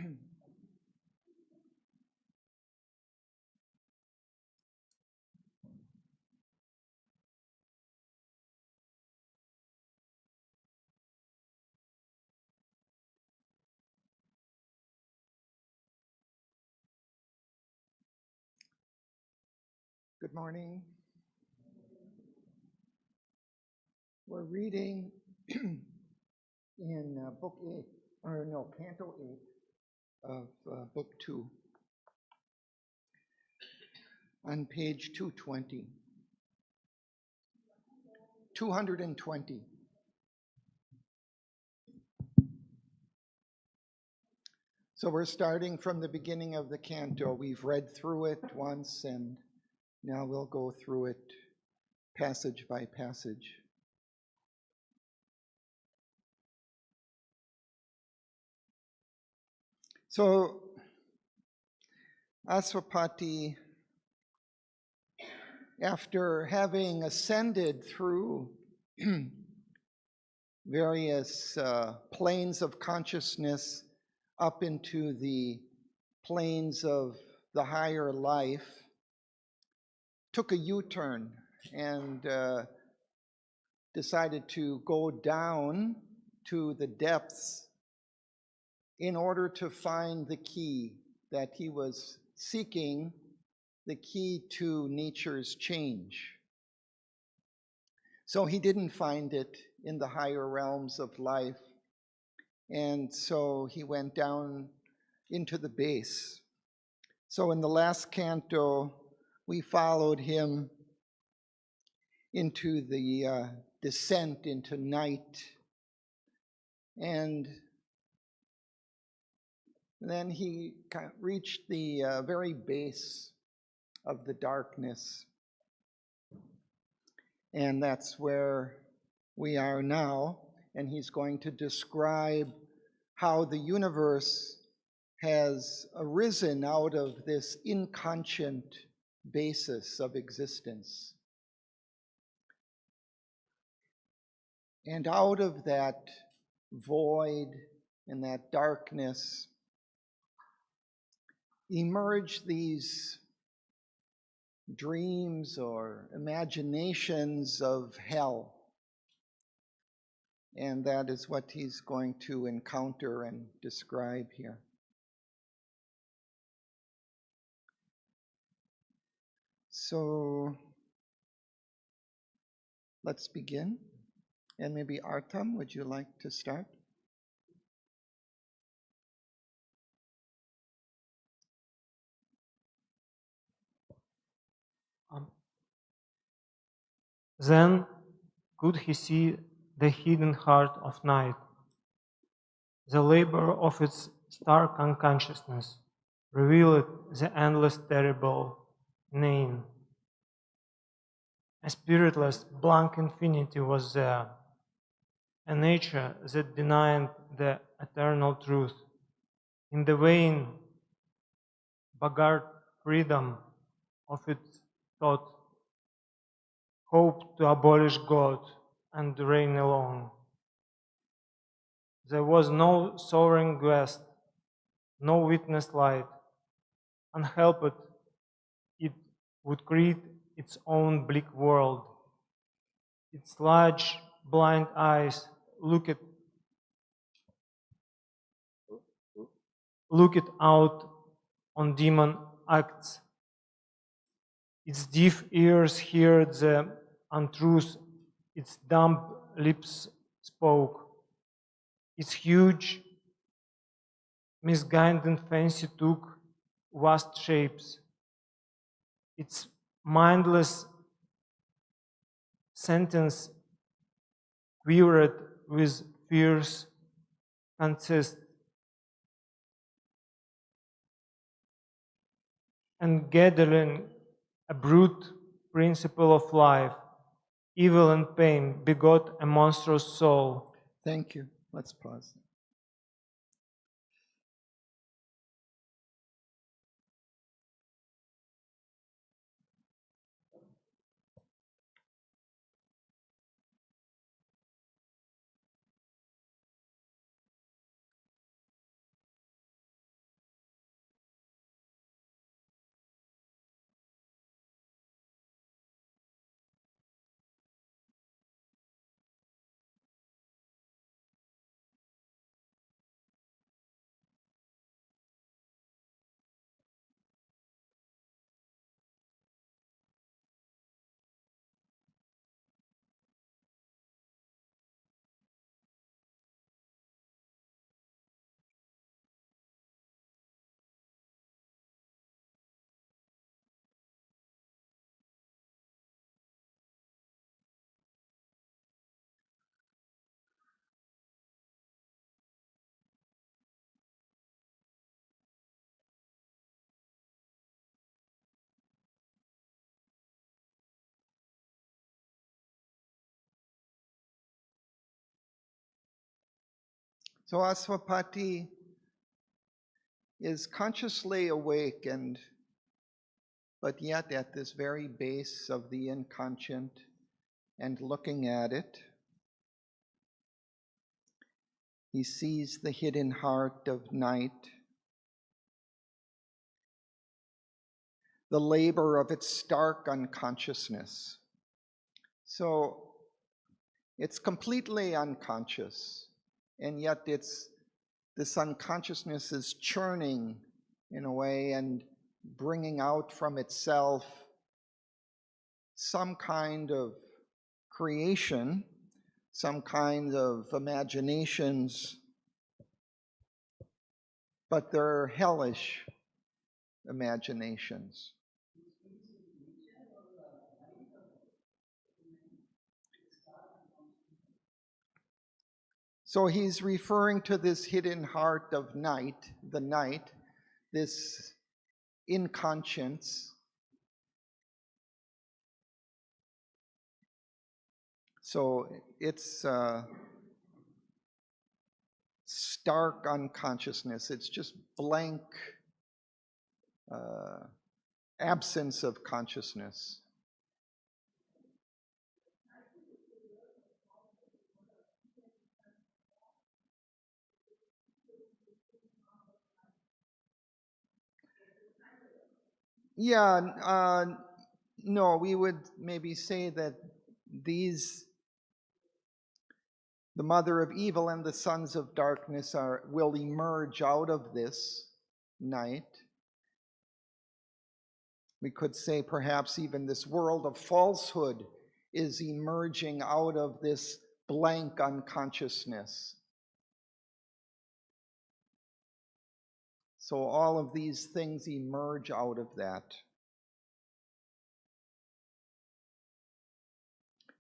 Good morning. We're reading in Book 8, or no, Canto 8 of Book 2 on page 220. 220. So we're starting from the beginning of the canto. We've read through it once, and now we'll go through it passage by passage. So, Aswapati, after having ascended through various planes of consciousness up into the planes of the higher life, took a U-turn and decided to go down to the depths in order to find the key that he was seeking, the key to nature's change. So he didn't find it in the higher realms of life, and so he went down into the base. So in the last canto, we followed him into the descent into night, and then he reached the very base of the darkness. And that's where we are now. And he's going to describe how the universe has arisen out of this inconscient basis of existence. And out of that void and that darkness emerge these dreams or imaginations of hell. And that is what he's going to encounter and describe here. So let's begin. And maybe Artam, would you like to start? Then could he see the hidden heart of night, the labor of its stark unconsciousness, revealed the endless terrible name. A spiritless blank infinity was there, a nature that denied the eternal truth. In the vain, boggart freedom of its thought, hoped to abolish God and reign alone. There was no soaring west, no witness light. Unhelped, it would create its own bleak world. Its large, blind eyes looked out on demon acts. Its deaf ears heard the untruth, its dumb lips spoke. Its huge, misguided fancy took vast shapes. Its mindless sentence quivered with fierce consist, and gathering a brute principle of life, evil and pain begot a monstrous soul. Thank you. Let's pause. So Aswapati is consciously awake but yet at this very base of the inconscient and looking at it. He sees the hidden heart of night, the labor of its stark unconsciousness. So it's completely unconscious, and yet this unconsciousness is churning in a way and bringing out from itself some kind of creation, some kind of imaginations, but they're hellish imaginations. So he's referring to this hidden heart of night, the night, this inconscience. So it's stark unconsciousness. It's just blank absence of consciousness. Yeah, no, we would maybe say that the mother of evil and the sons of darkness will emerge out of this night. We could say perhaps even this world of falsehood is emerging out of this blank unconsciousness. So all of these things emerge out of that.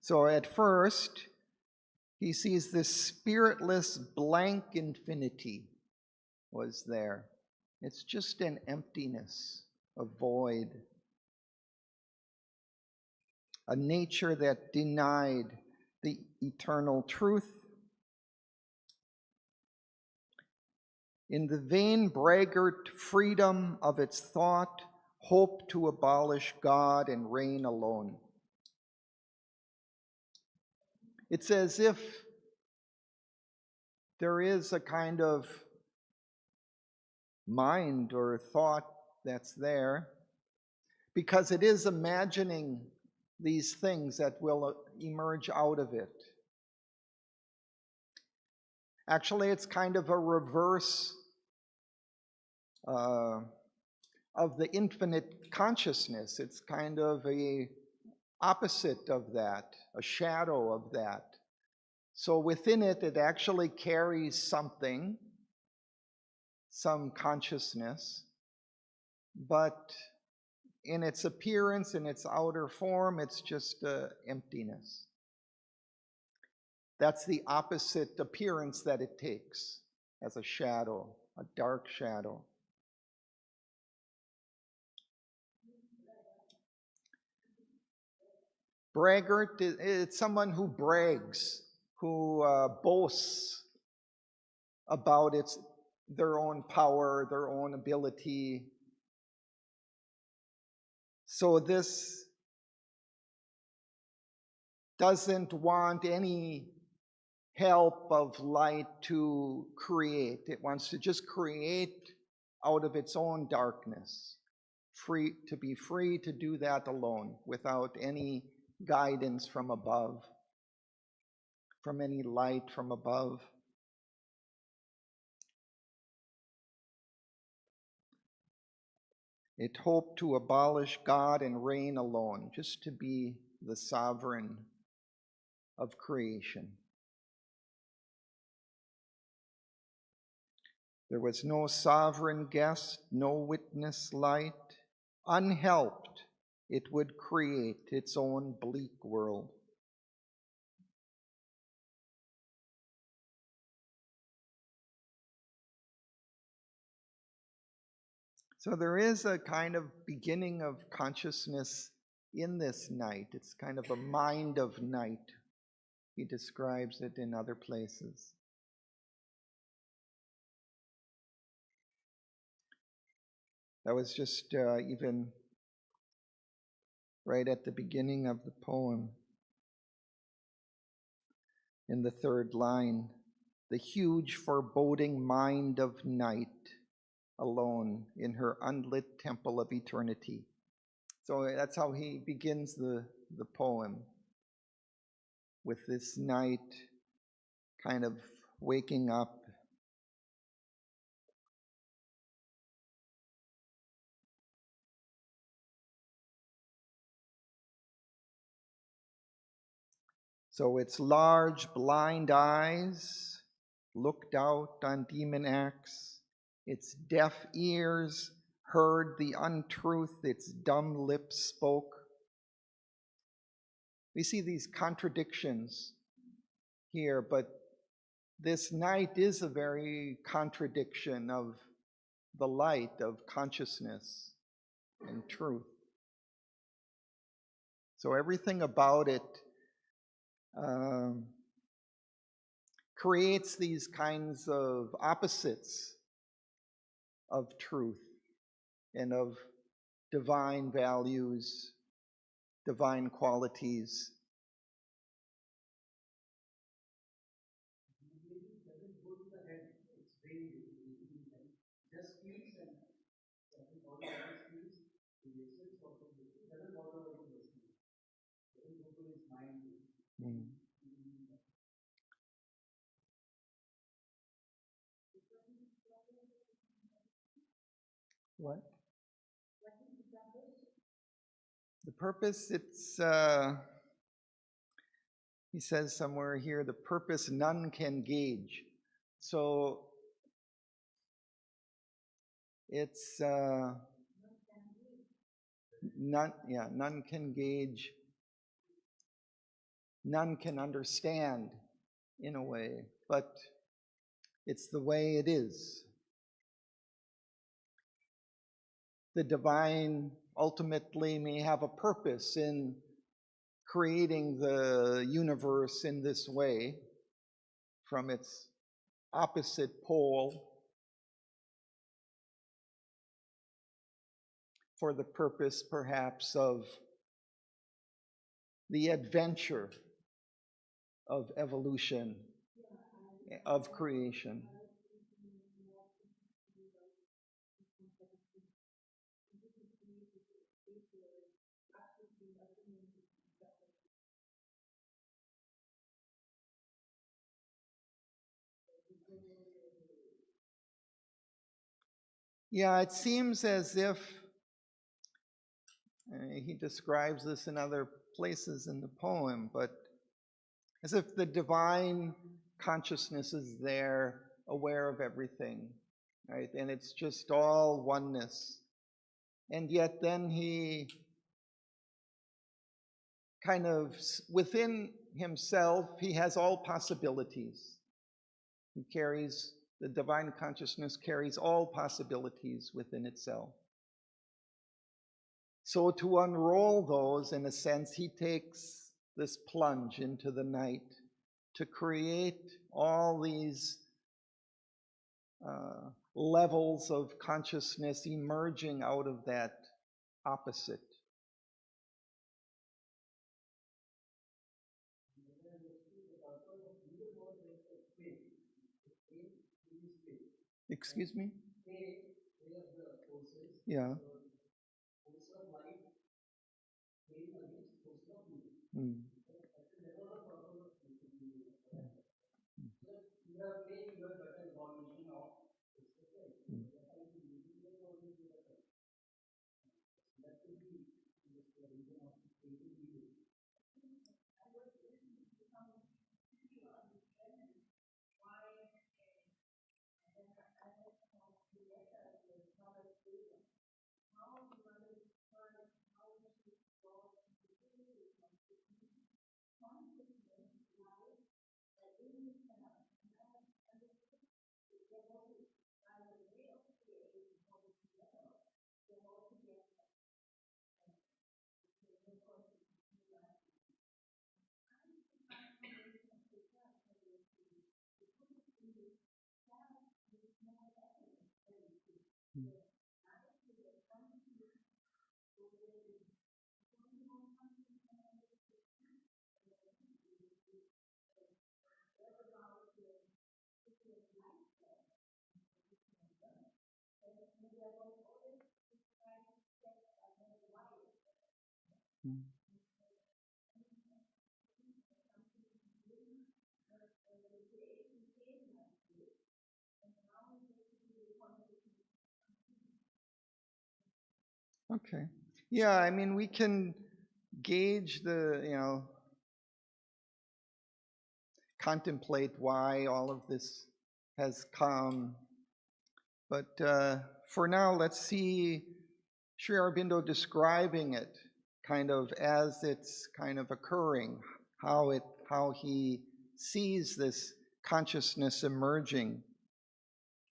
So at first, he sees this spiritless blank infinity was there. It's just an emptiness, a void, a nature that denied the eternal truth. In the vain braggart freedom of its thought, hope to abolish God and reign alone. It's as if there is a kind of mind or thought that's there, because it is imagining these things that will emerge out of it. Actually, it's kind of a reverse of the infinite consciousness. It's kind of a opposite of that, a shadow of that. So within it, it actually carries something, some consciousness, but in its appearance, in its outer form, it's just emptiness. That's the opposite appearance that it takes as a shadow, a dark shadow. Braggart, it's someone who brags, who boasts about their own power, their own ability. So this doesn't want any help of light to create. It wants to just create out of its own darkness, to be free to do that alone without any guidance from above, from any light from above. It hoped to abolish God and reign alone, just to be the sovereign of creation. There was no sovereign guest, no witness light. Unhelped, it would create its own bleak world. So there is a kind of beginning of consciousness in this night. It's kind of a mind of night. He describes it in other places. That was just even right at the beginning of the poem, in the third line. The huge foreboding mind of night, alone in her unlit temple of eternity. So that's how he begins the poem, with this night kind of waking up. So its large blind eyes looked out on demon acts, its deaf ears heard the untruth its dumb lips spoke. We see these contradictions here, but this night is a very contradiction of the light of consciousness and truth. So everything about it creates these kinds of opposites of truth and of divine values, divine qualities. Mm. What? The purpose, he says somewhere here, the purpose none can gauge. So it's none can gauge, none can understand in a way, but it's the way it is. The divine ultimately may have a purpose in creating the universe in this way from its opposite pole for the purpose perhaps of the adventure of evolution, of creation. Yeah, it seems as if, he describes this in other places in the poem, but as if the divine consciousness is there, aware of everything, right? And it's just all oneness. And yet then he kind of, within himself, he has all possibilities. He carries, the divine consciousness carries all possibilities within itself. So to unroll those, in a sense, he takes this plunge into the night to create all these levels of consciousness emerging out of that opposite. Excuse me? Yeah. Mm. Mm. Mm. Okay. Yeah, I mean, we can gauge contemplate why all of this has come. But for now, let's see Sri Aurobindo describing it kind of as it's kind of occurring, how he sees this consciousness emerging.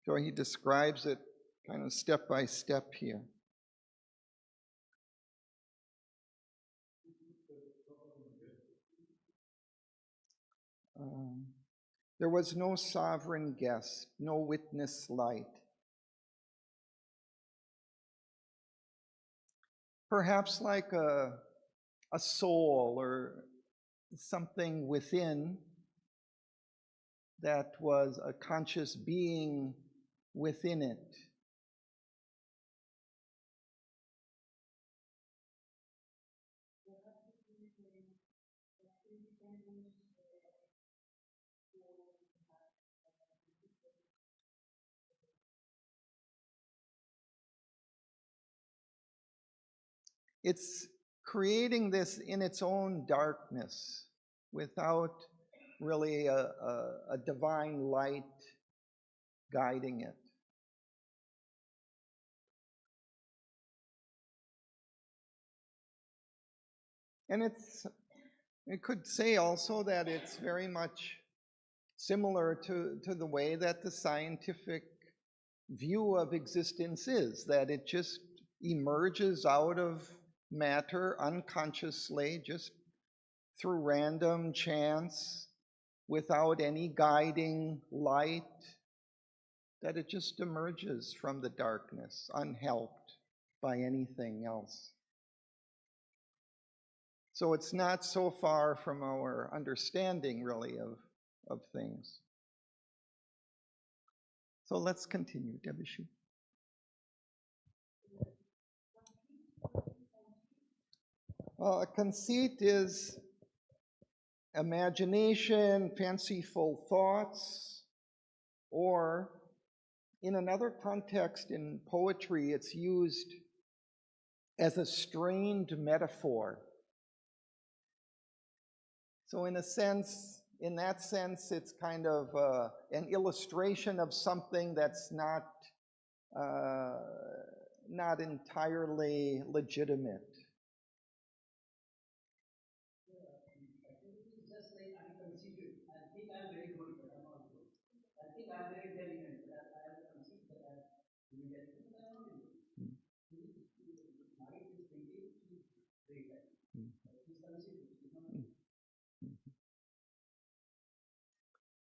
So he describes it kind of step by step here. Um, there was no sovereign guest, no witness light. Perhaps like a soul or something within that was a conscious being within it. It's creating this in its own darkness without really a divine light guiding it. And it could say also that it's very much similar to the way that the scientific view of existence is, that it just emerges out of matter unconsciously, just through random chance, without any guiding light, that it just emerges from the darkness, unhelped by anything else. So it's not so far from our understanding, really, of things. So let's continue, Debussy. A conceit is imagination, fanciful thoughts, or in another context in poetry, it's used as a strained metaphor. So in that sense, it's kind of an illustration of something that's not entirely legitimate. Just like I'm conceited. I think I'm very good, but I'm not good. I think I'm very intelligent, but I have conceived that I'm intelligent, but I'm not intelligent. Light is thinking, she's great. She's conceited. She's not.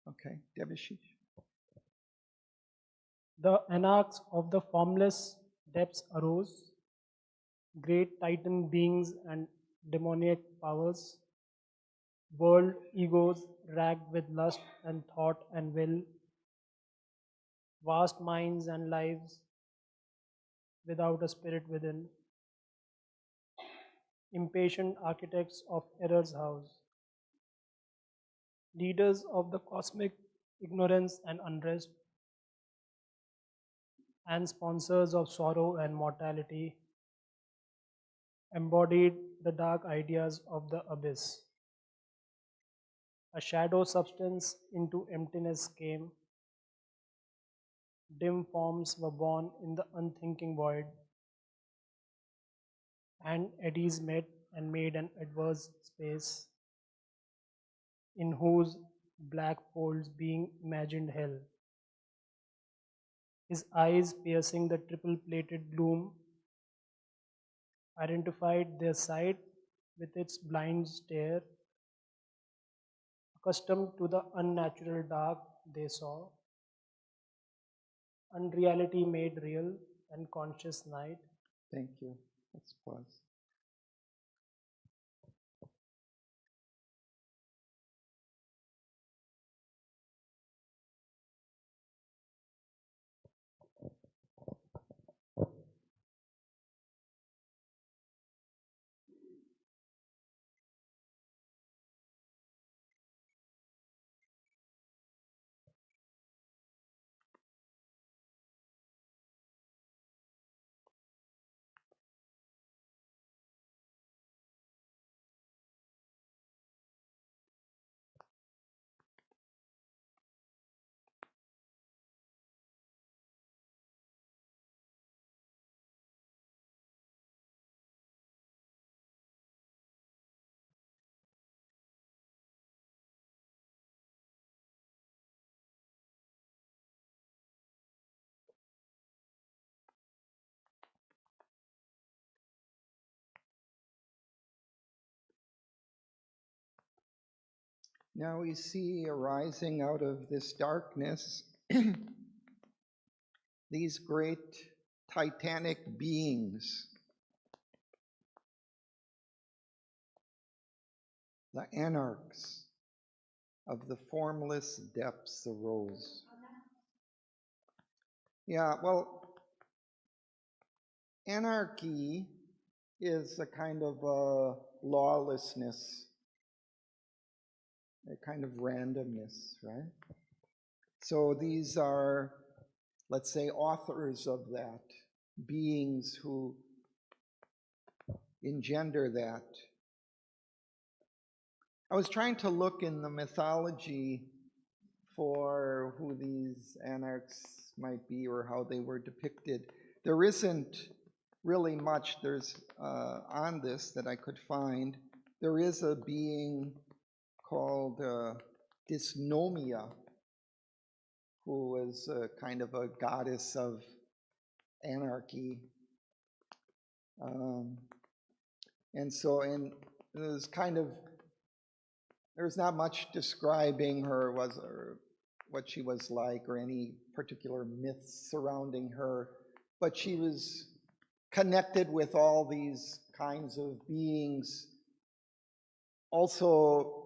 Okay, Debussy. The anarchs of the formless depths arose, great titan beings and demoniac powers, world egos racked with lust and thought and will, vast minds and lives without a spirit within, impatient architects of error's house, leaders of the cosmic ignorance and unrest, and sponsors of sorrow and mortality, embodied the dark ideas of the abyss. A shadow substance into emptiness came. Dim forms were born in the unthinking void, and eddies met and made an adverse space, in whose black folds being imagined hell. His eyes, piercing the triple-plated gloom, identified their sight with its blind stare. Accustomed to the unnatural dark, they saw unreality made real and conscious night. Thank you. Let's pause. Now we see arising out of this darkness these great titanic beings, the anarchs of the formless depths arose. Yeah, well, anarchy is a kind of lawlessness, a kind of randomness, right? So these are, let's say, authors of that, beings who engender that. I was trying to look in the mythology for who these anarchs might be or how they were depicted. There isn't really much there's on this that I could find. There is a being called Dysnomia, who was kind of a goddess of anarchy. And there's kind of, there's not much describing her, or what she was like, or any particular myths surrounding her, but she was connected with all these kinds of beings, also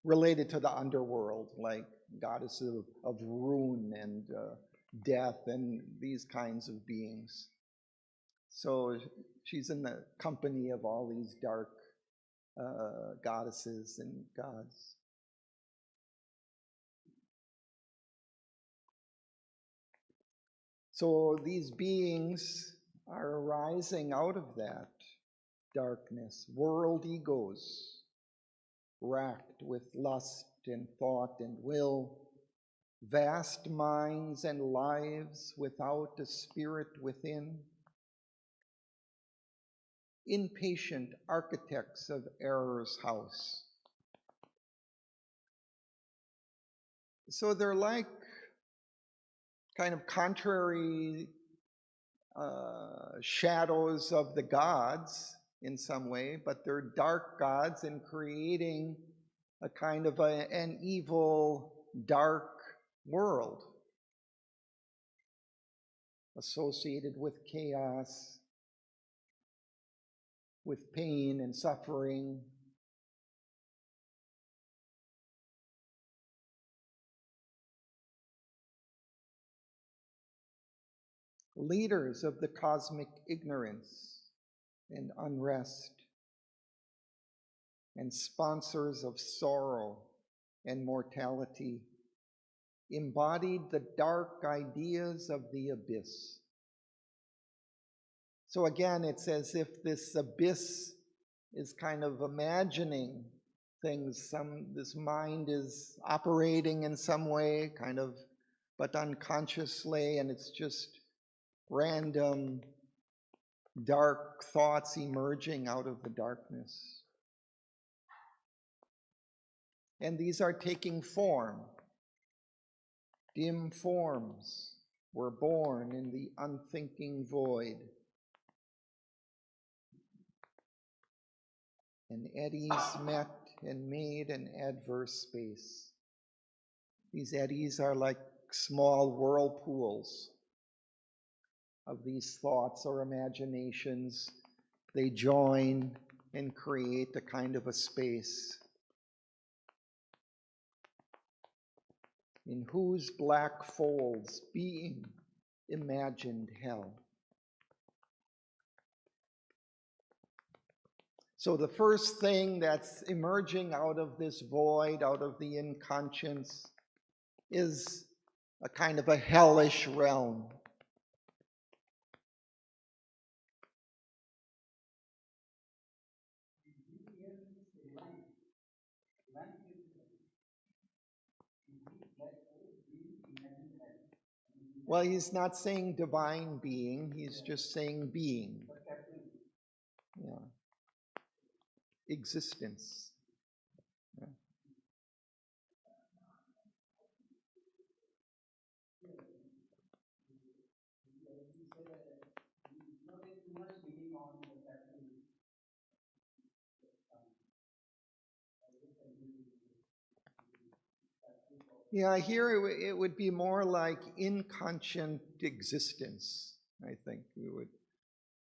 related to the underworld, like goddesses of ruin and death and these kinds of beings. So she's in the company of all these dark goddesses and gods. So these beings are arising out of that darkness, world egos, racked with lust and thought and will, vast minds and lives without a spirit within, impatient architects of error's house. So they're like kind of contrary shadows of the gods in some way, but they're dark gods in creating a kind of an evil, dark world associated with chaos, with pain and suffering. Leaders of the cosmic ignorance and unrest, and sponsors of sorrow and mortality, embodied the dark ideas of the abyss. So again, it's as if this abyss is kind of imagining things. This mind is operating in some way, kind of, but unconsciously, and it's just random dark thoughts emerging out of the darkness. And these are taking form. Dim forms were born in the unthinking void. And eddies met and made an adverse space. These eddies are like small whirlpools of these thoughts or imaginations. They join and create a kind of a space in whose black folds being imagined hell. So the first thing that's emerging out of this void, out of the inconscience, is a kind of a hellish realm. Well, he's not saying divine being, he's just saying being. Yeah. Existence. Yeah. Yeah, here it would be more like inconscient existence. I think we would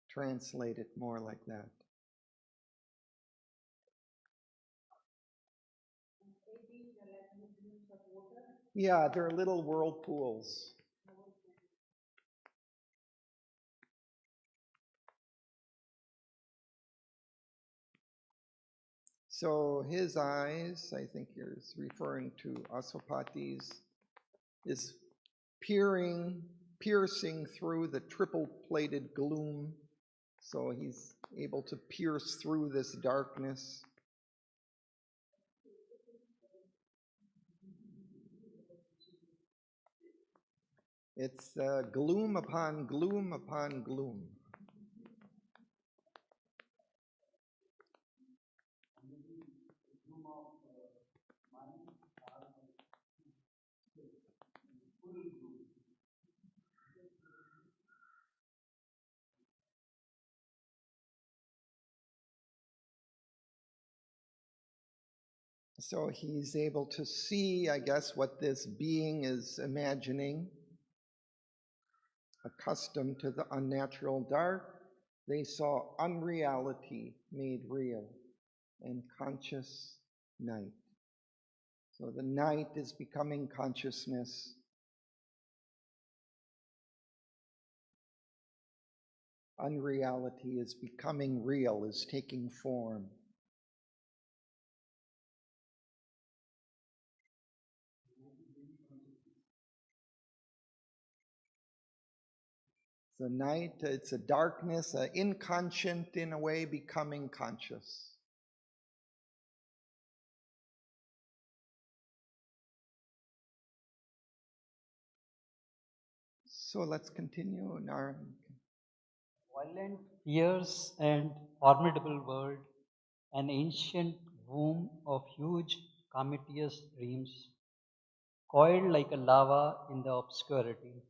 translate it more like that. Yeah, they're little whirlpools. So his eyes, I think you're referring to Asopati's, is piercing through the triple-plated gloom. So he's able to pierce through this darkness. It's gloom upon gloom upon gloom. So he's able to see, I guess, what this being is imagining. Accustomed to the unnatural dark, they saw unreality made real and conscious night. So the night is becoming consciousness. Unreality is becoming real, is taking form. The night, it's a darkness, inconscient in a way, becoming conscious. So let's continue in our... Violent, fierce, and formidable world, an ancient womb of huge cometous dreams, coiled like a lava in the obscurity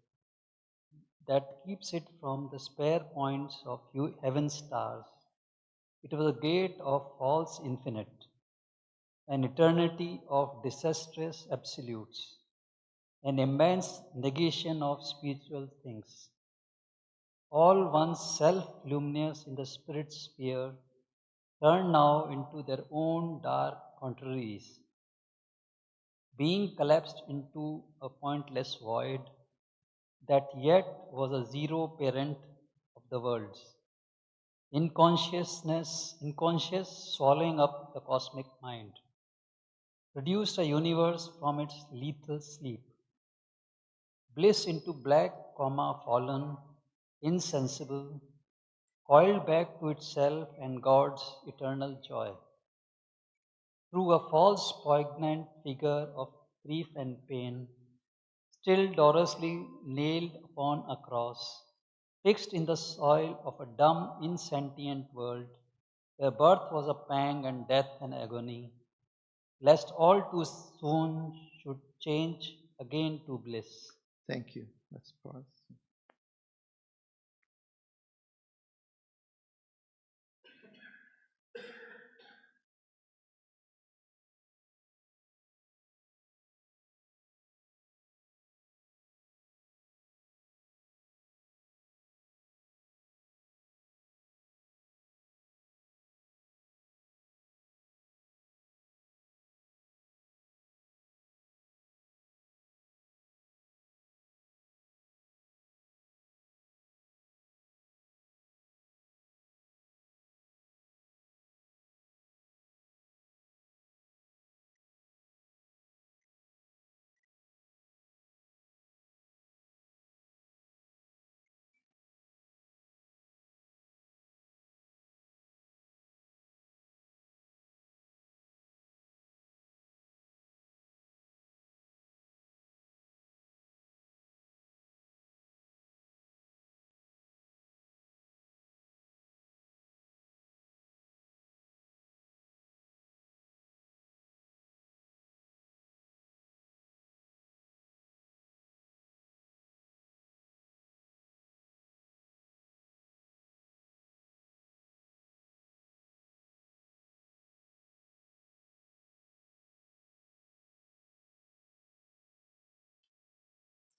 that keeps it from the spare points of heaven's stars. It was a gate of false infinite, an eternity of disastrous absolutes, an immense negation of spiritual things. All once self-luminous in the spirit sphere turned now into their own dark contraries, being collapsed into a pointless void that yet was a zero parent of the worlds. Unconscious swallowing up the cosmic mind, produced a universe from its lethal sleep. Bliss into black, fallen, insensible, coiled back to itself and God's eternal joy. Through a false, poignant figure of grief and pain, still dolorously nailed upon a cross, fixed in the soil of a dumb, insentient world, where birth was a pang and death an agony, lest all too soon should change again to bliss. Thank you. Let's pause.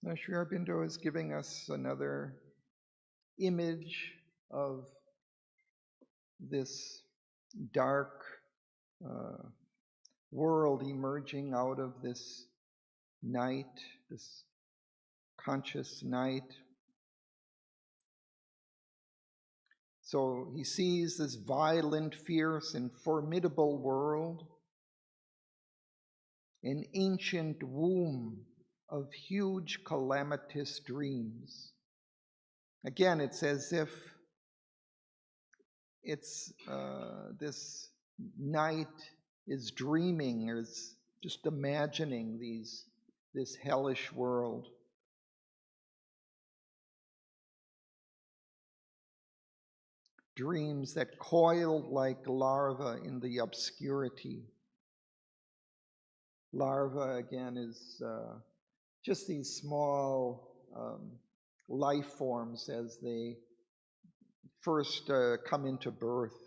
Now, Sri Aurobindo is giving us another image of this dark world emerging out of this night, this conscious night. So he sees this violent, fierce, and formidable world, an ancient womb of huge calamitous dreams. Again, it's as if it's this night is dreaming, or is just imagining this hellish world. Dreams that coiled like larvae in the obscurity. Larva, again, is just these small life forms as they first come into birth,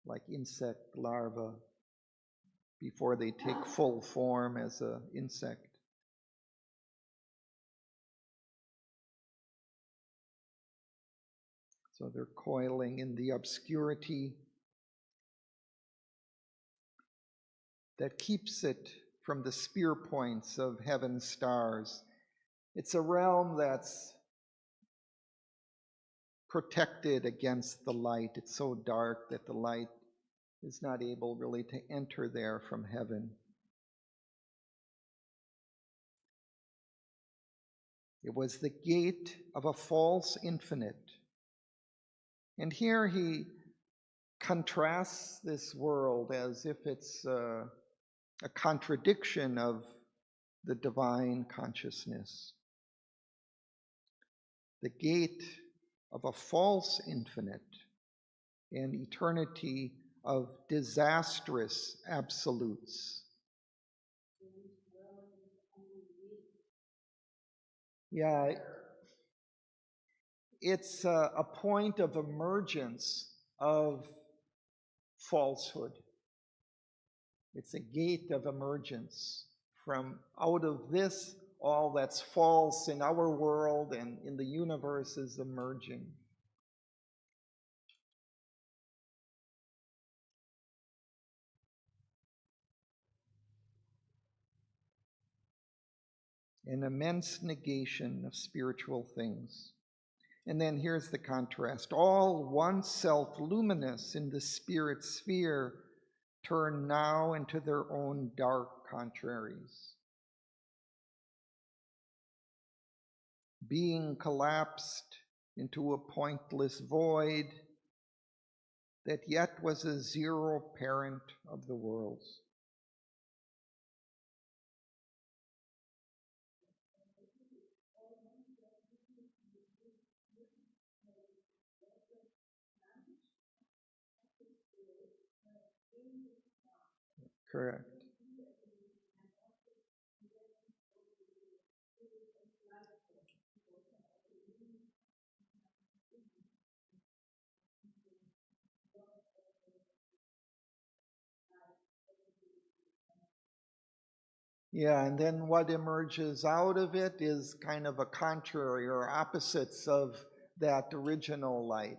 like insect larvae, before they take full form as an insect. So they're coiling in the obscurity that keeps it from the spear points of heaven's stars. It's a realm that's protected against the light. It's so dark that the light is not able really to enter there from heaven. It was the gate of a false infinite. And here he contrasts this world as if it's a contradiction of the divine consciousness. The gate of a false infinite, an eternity of disastrous absolutes. Yeah, it's a point of emergence of falsehood. It's a gate of emergence from out of this, all that's false in our world and in the universe is emerging. An immense negation of spiritual things. And then here's the contrast. All once self-luminous in the spirit sphere turn now into their own dark contraries. Being collapsed into a pointless void that yet was a zero parent of the worlds. Correct. Yeah, and then what emerges out of it is kind of a contrary or opposites of that original light.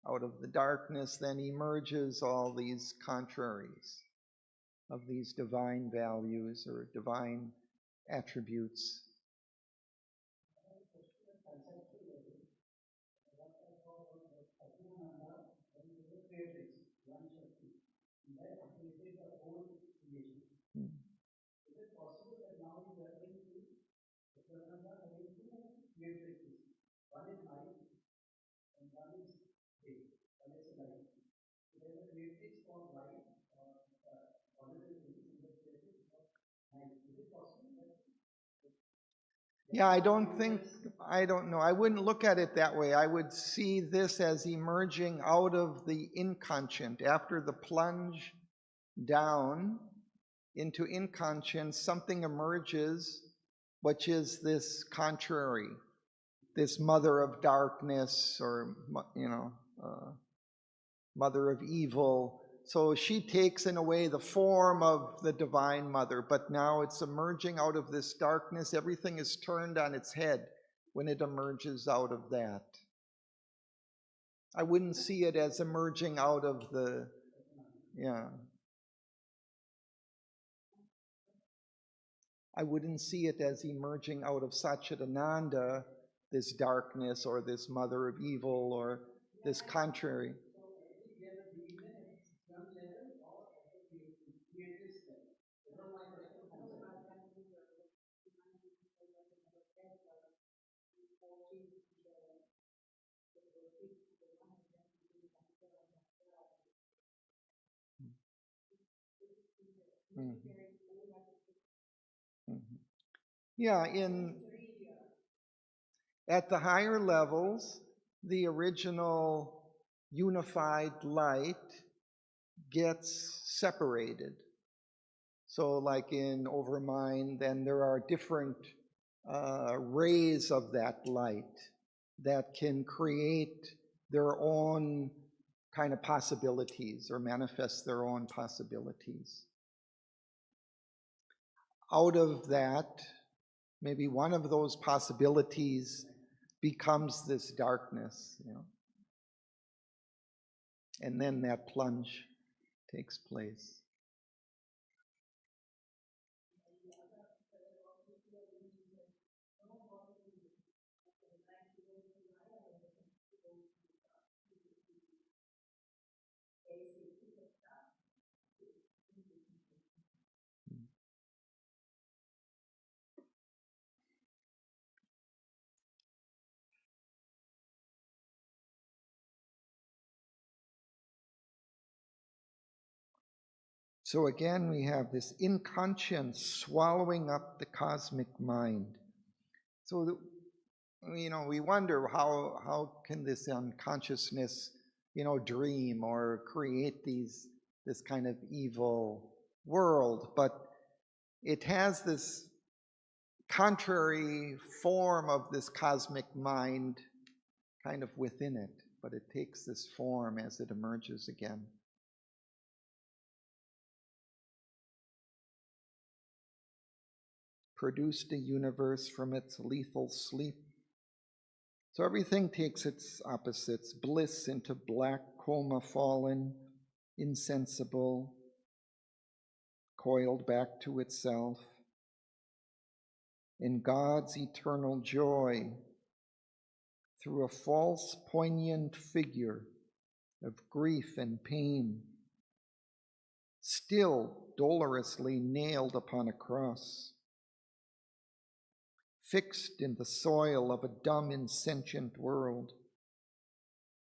Out of the darkness then emerges all these contraries of these divine values or divine attributes. Yeah, I don't know. I wouldn't look at it that way. I would see this as emerging out of the inconscient. After the plunge down into inconscience, something emerges, which is this contrary, this mother of darkness or, mother of evil. So she takes in a way the form of the Divine Mother, but now it's emerging out of this darkness. Everything is turned on its head when it emerges out of that. I wouldn't see it as emerging out of the, I wouldn't see it as emerging out of Satchitananda, this darkness or this mother of evil or this contrary. Mm-hmm. Mm-hmm. Yeah, at the higher levels, the original unified light gets separated. So like in Overmind, then there are different rays of that light that can create their own kind of possibilities or manifest their own possibilities. Out of that, maybe one of those possibilities becomes this darkness, and then that plunge takes place. So again, we have this inconscience swallowing up the cosmic mind. So, we wonder how can this unconsciousness, dream or create this kind of evil world? But it has this contrary form of this cosmic mind kind of within it, but it takes this form as it emerges again. Produced a universe from its lethal sleep. So everything takes its opposites, bliss into black coma fallen, insensible, coiled back to itself. In God's eternal joy, through a false poignant figure of grief and pain, still dolorously nailed upon a cross, fixed in the soil of a dumb, insentient world,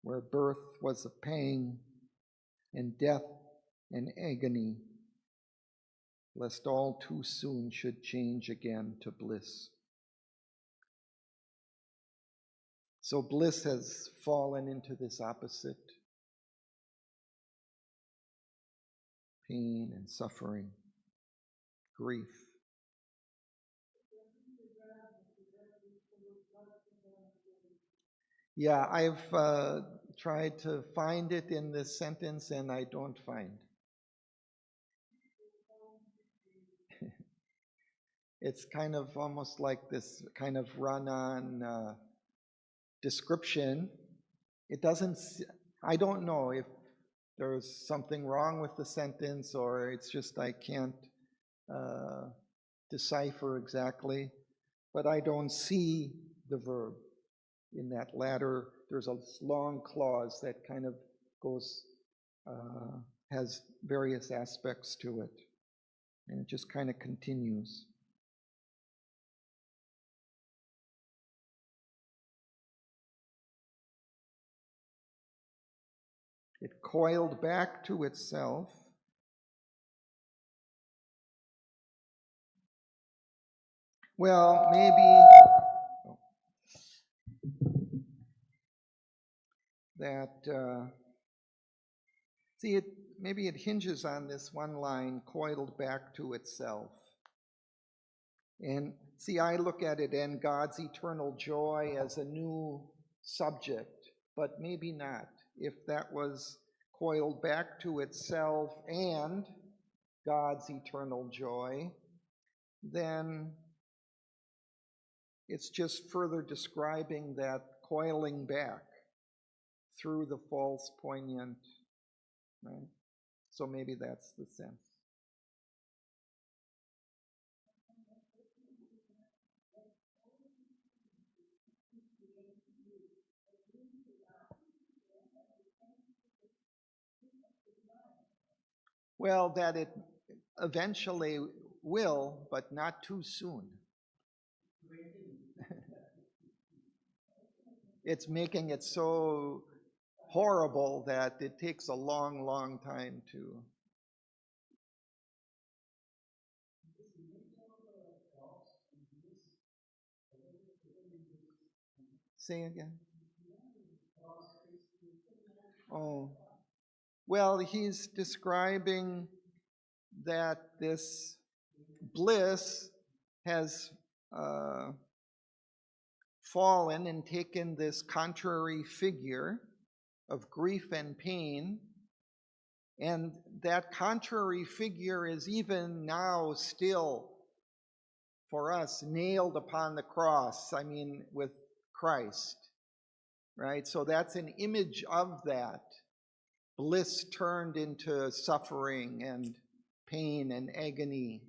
where birth was a pang and death an agony, lest all too soon should change again to bliss. So bliss has fallen into this opposite, pain and suffering, grief. Yeah, I've tried to find it in this sentence and I don't find. It's kind of almost like this kind of run-on description. It doesn't, I don't know if there's something wrong with the sentence or it's just I can't decipher exactly, but I don't see the verb. In that latter, there's a long clause that kind of goes, has various aspects to it, and it just kind of continues. It coiled back to itself. Well, maybe that, maybe it hinges on this one line, coiled back to itself. And see, I look at it and God's eternal joy as a new subject, but maybe not. If that was coiled back to itself and God's eternal joy, then it's just further describing that coiling back through the false poignant, right? So maybe that's the sense. Well, that it eventually will, but not too soon. It's making it so horrible that it takes a long, long time to. Say again. Oh, well, he's describing that this bliss has fallen and taken this contrary figure of grief and pain, and that contrary figure is even now still for us nailed upon the cross, I mean, with Christ, right? So that's an image of that. Bliss turned into suffering and pain and agony.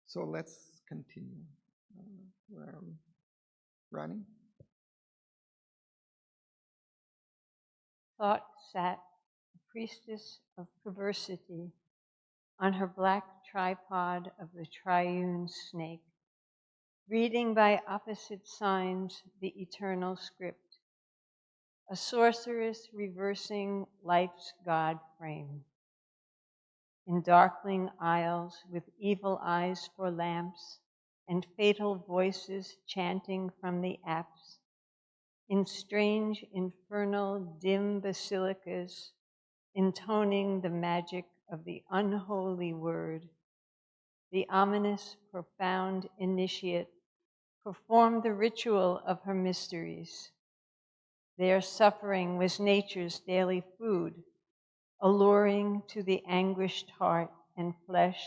So let's continue. Where are we? Ronnie? Thought sat, a priestess of perversity, on her black tripod of the triune snake, reading by opposite signs the eternal script, a sorceress reversing life's God frame. In darkling aisles with evil eyes for lamps and fatal voices chanting from the apse, in strange, infernal, dim basilicas, intoning the magic of the unholy word, the ominous, profound initiate performed the ritual of her mysteries. Their suffering was nature's daily food, alluring to the anguished heart and flesh,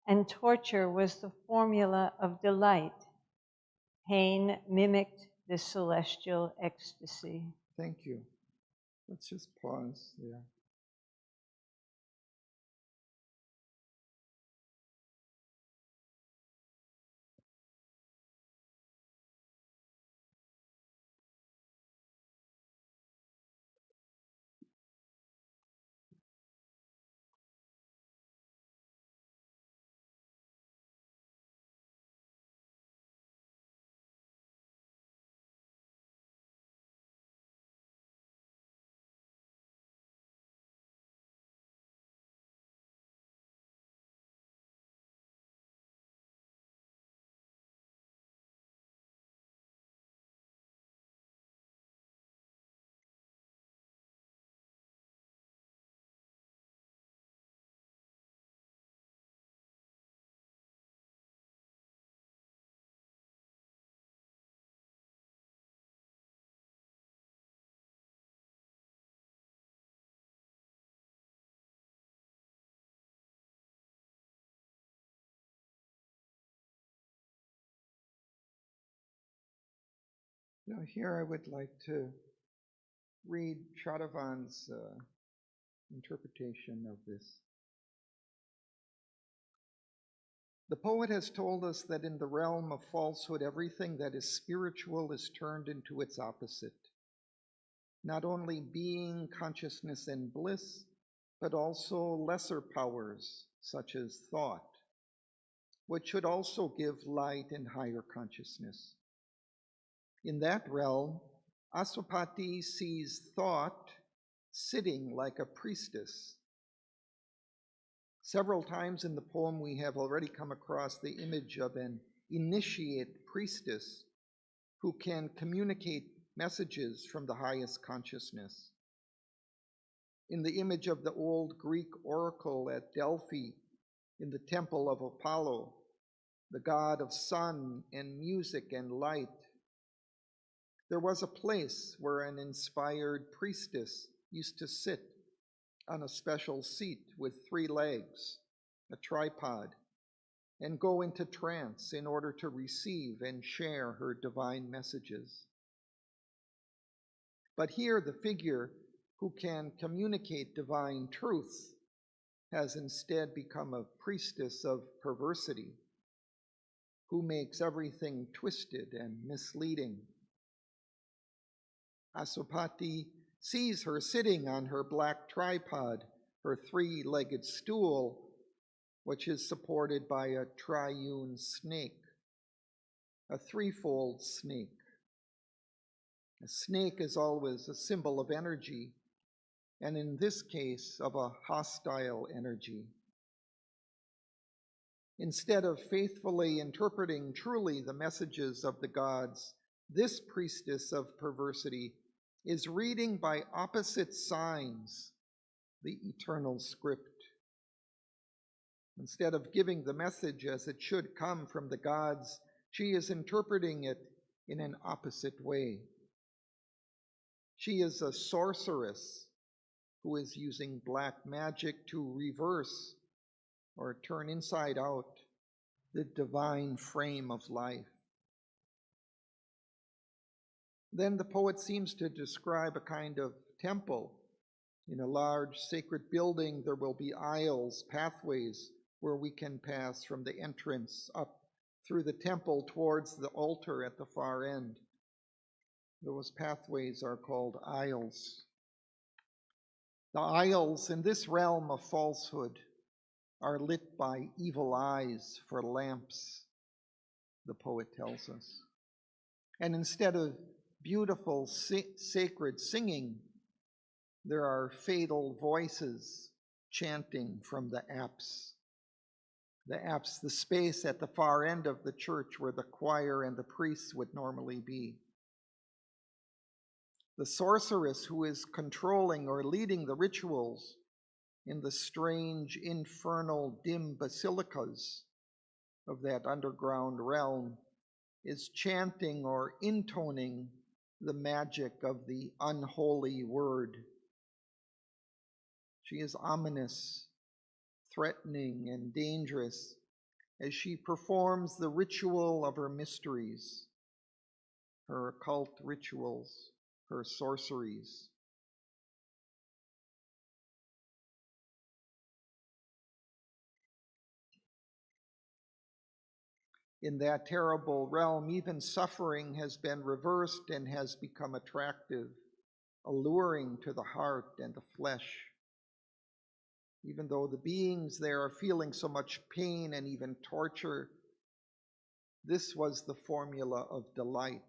and torture was the formula of delight. Pain mimicked the celestial ecstasy. Thank you. Let's just pause there. Now here I would like to read Chadavan's interpretation of this. The poet has told us that in the realm of falsehood, everything that is spiritual is turned into its opposite. Not only being, consciousness, and bliss, but also lesser powers, such as thought, which should also give light and higher consciousness. In that realm, Aswapati sees thought sitting like a priestess. Several times in the poem, we have already come across the image of an initiate priestess who can communicate messages from the highest consciousness. In the image of the old Greek oracle at Delphi, in the temple of Apollo, the god of sun and music and light. There was a place where an inspired priestess used to sit on a special seat with 3 legs, a tripod, and go into trance in order to receive and share her divine messages. But here, the figure who can communicate divine truth has instead become a priestess of perversity, who makes everything twisted and misleading. Asupati sees her sitting on her black tripod, her 3-legged stool, which is supported by a triune snake, a 3-fold snake. A snake is always a symbol of energy, and in this case, of a hostile energy. Instead of faithfully interpreting truly the messages of the gods, this priestess of perversity is reading by opposite signs the eternal script. Instead of giving the message as it should come from the gods, she is interpreting it in an opposite way. She is a sorceress who is using black magic to reverse or turn inside out the divine frame of life. Then the poet seems to describe a kind of temple. In a large sacred building, there will be aisles, pathways, where we can pass from the entrance up through the temple towards the altar at the far end. Those pathways are called aisles. The aisles in this realm of falsehood are lit by evil eyes for lamps, the poet tells us. And instead of beautiful sacred singing, there are fatal voices chanting from the apse. The apse, the space at the far end of the church where the choir and the priests would normally be. The sorceress who is controlling or leading the rituals in the strange, infernal, dim basilicas of that underground realm is chanting or intoning the magic of the unholy word. She is ominous, threatening, and dangerous as she performs the ritual of her mysteries, her occult rituals, her sorceries. In that terrible realm, even suffering has been reversed and has become attractive, alluring to the heart and the flesh. Even though the beings there are feeling so much pain and even torture, this was the formula of delight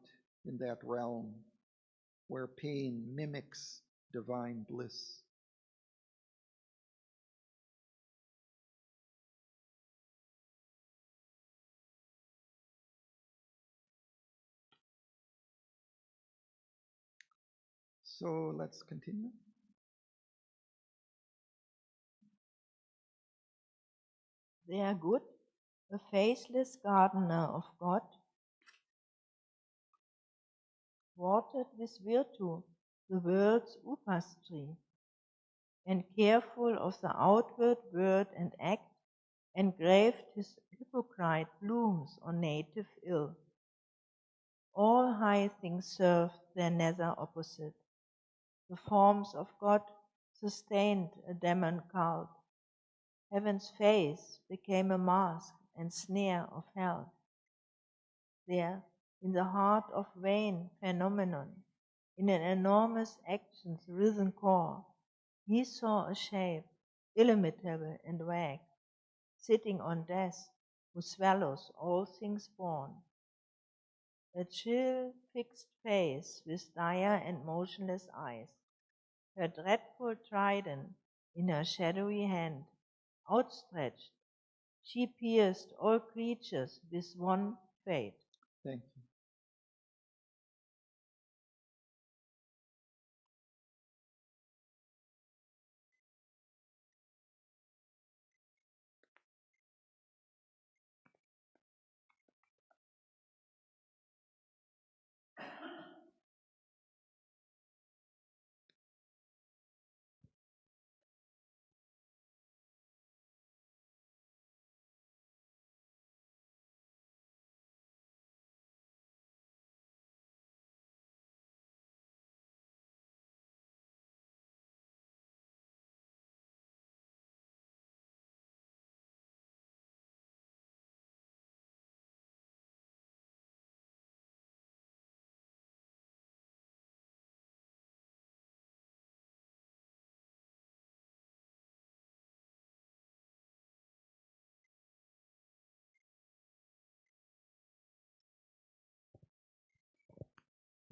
in that realm, where pain mimics divine bliss. So let's continue. Sehr good, a faceless gardener of God, watered with virtue the world's upas tree, and careful of the outward word and act, engraved his hypocrite blooms on native ill. All high things served their nether opposite. The forms of God sustained a demon cult. Heaven's face became a mask and snare of hell. There, in the heart of vain phenomenon, in an enormous action's risen core, he saw a shape, illimitable and vague, sitting on death, who swallows all things born. A chill, fixed face with dire and motionless eyes, her dreadful trident in her shadowy hand, outstretched, she pierced all creatures with one fate. Thank you.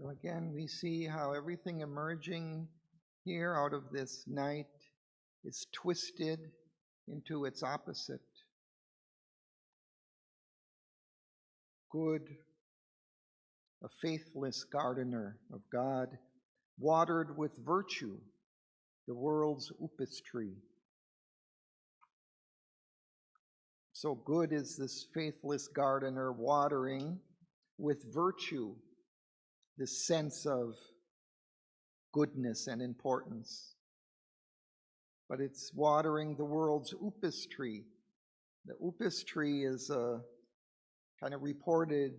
So again, we see how everything emerging here out of this night is twisted into its opposite. Good, a faithless gardener of God, watered with virtue, the world's upas tree. So good is this faithless gardener watering with virtue, this sense of goodness and importance. But it's watering the world's upas tree. The upas tree is a kind of reputed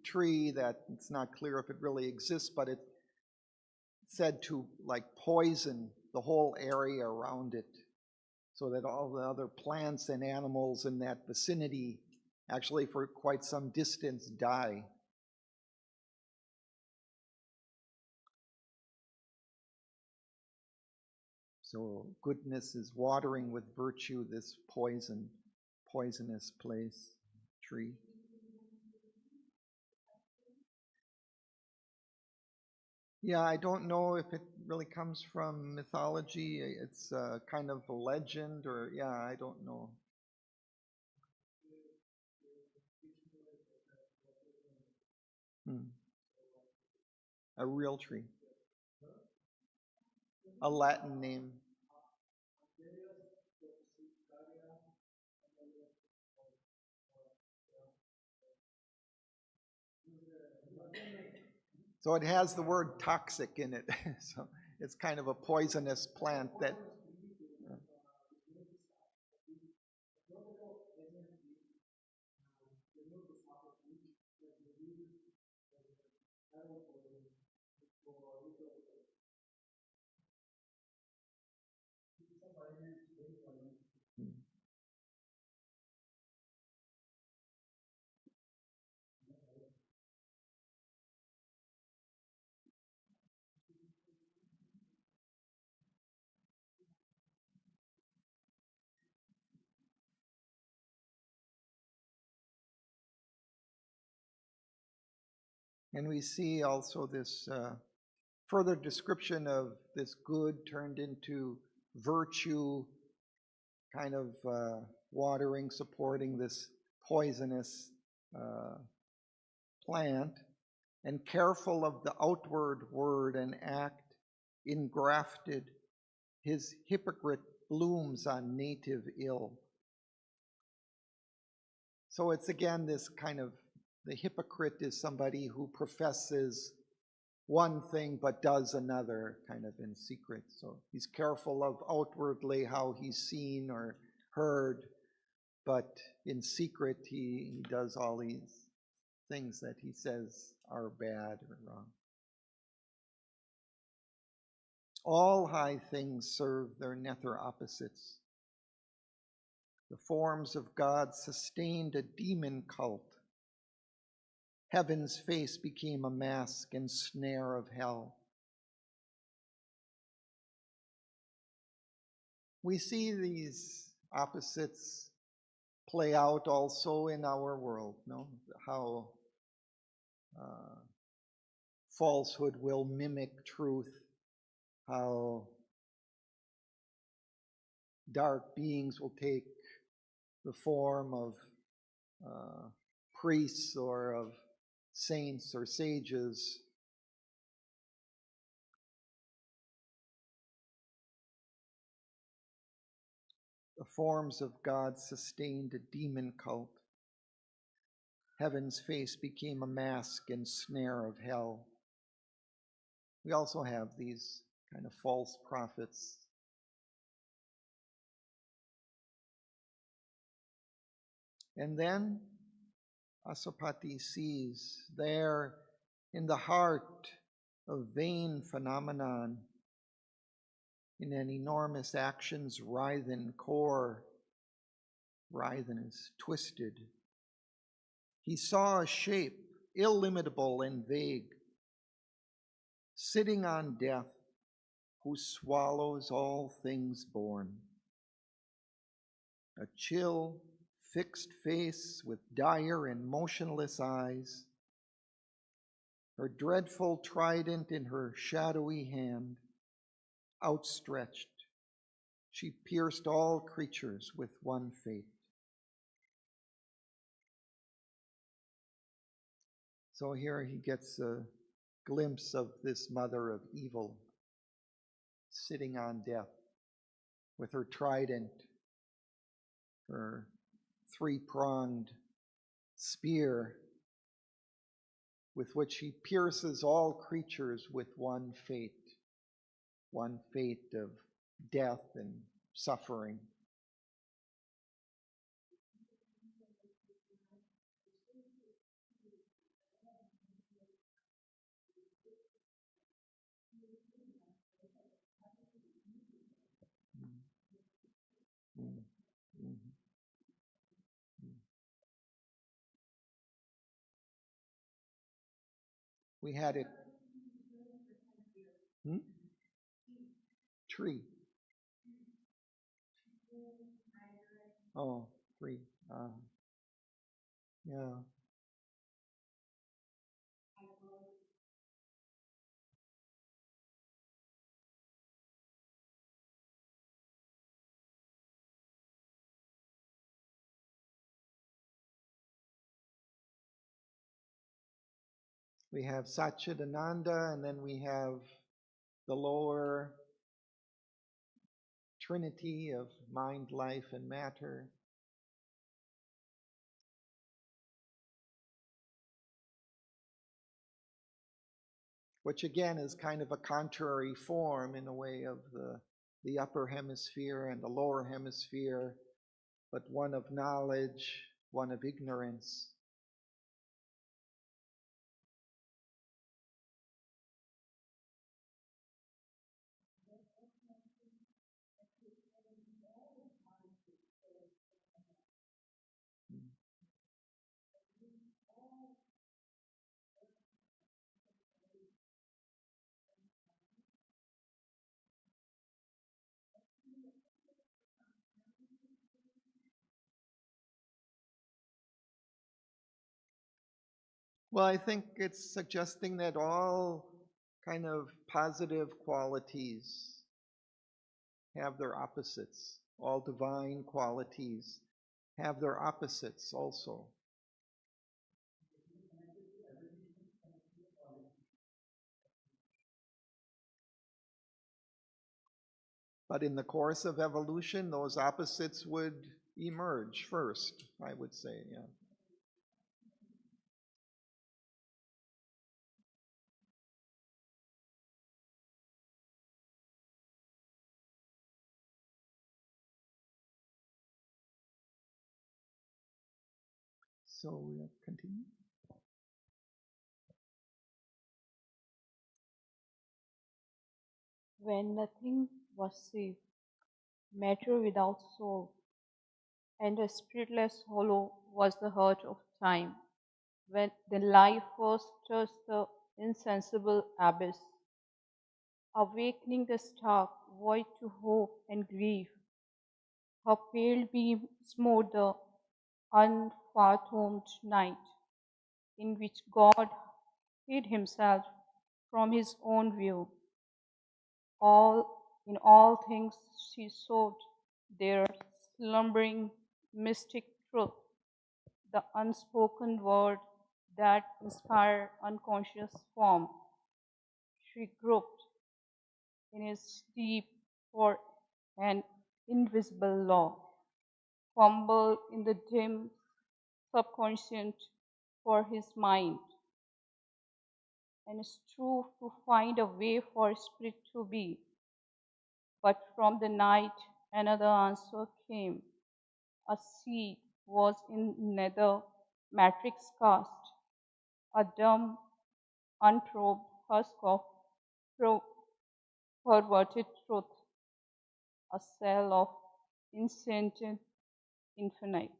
tree that it's not clear if it really exists, but it's said to like poison the whole area around it, so that all the other plants and animals in that vicinity actually for quite some distance die. So goodness is watering with virtue this poisonous tree. Yeah, I don't know if it really comes from mythology. It's kind of a legend, or yeah, I don't know. A real tree. A Latin name. So it has the word toxic in it. So it's kind of a poisonous plant that. And we see also this further description of this good turned into virtue, kind of watering, supporting this poisonous plant, and careful of the outward word and act, engrafted, his hypocrite blooms on native ill. So it's again this kind of, the hypocrite is somebody who professes one thing but does another kind of in secret. So he's careful of outwardly how he's seen or heard, but in secret he does all these things that he says are bad or wrong. All high things serve their nether opposites. The forms of God sustained a demon cult. Heaven's face became a mask and snare of hell. We see these opposites play out also in our world, no? How falsehood will mimic truth, how dark beings will take the form of priests or of saints or sages. The forms of God sustained a demon cult. Heaven's face became a mask and snare of hell. We also have these kind of false prophets. And then Asapati sees there in the heart of vain phenomenon, in an enormous action's writhen core, writhen is twisted. He saw a shape, illimitable and vague, sitting on death, who swallows all things born. A chill, fixed face with dire and motionless eyes, her dreadful trident in her shadowy hand, outstretched, she pierced all creatures with one fate. So here he gets a glimpse of this mother of evil sitting on death with her trident, her three-pronged spear with which he pierces all creatures with one fate of death and suffering. We had it. Tree. Oh, three. Yeah. We have Satchidananda, and then we have the lower trinity of mind, life, and matter. Which again is kind of a contrary form in a way of the upper hemisphere and the lower hemisphere, but one of knowledge, one of ignorance. Well, I think it's suggesting that all kind of positive qualities have their opposites. All divine qualities have their opposites also. But in the course of evolution, those opposites would emerge first, I would say, yeah. So we'll continue. When nothing was safe, matter without soul, and a spiritless hollow was the heart of time, when the life first touched the insensible abyss, awakening the stark void to hope and grief, her pale beam smote the unfathomed night, in which God hid himself from his own view. In all things she sought their slumbering mystic truth, the unspoken word that inspired unconscious form. She groped in his deep for an invisible law, fumbled in the dim subconscient for his mind, and strove to find a way for spirit to be. But from the night another answer came. A seed was in nether matrix cast, a dumb, unprobed husk of perverted truth, a cell of insentient infinite.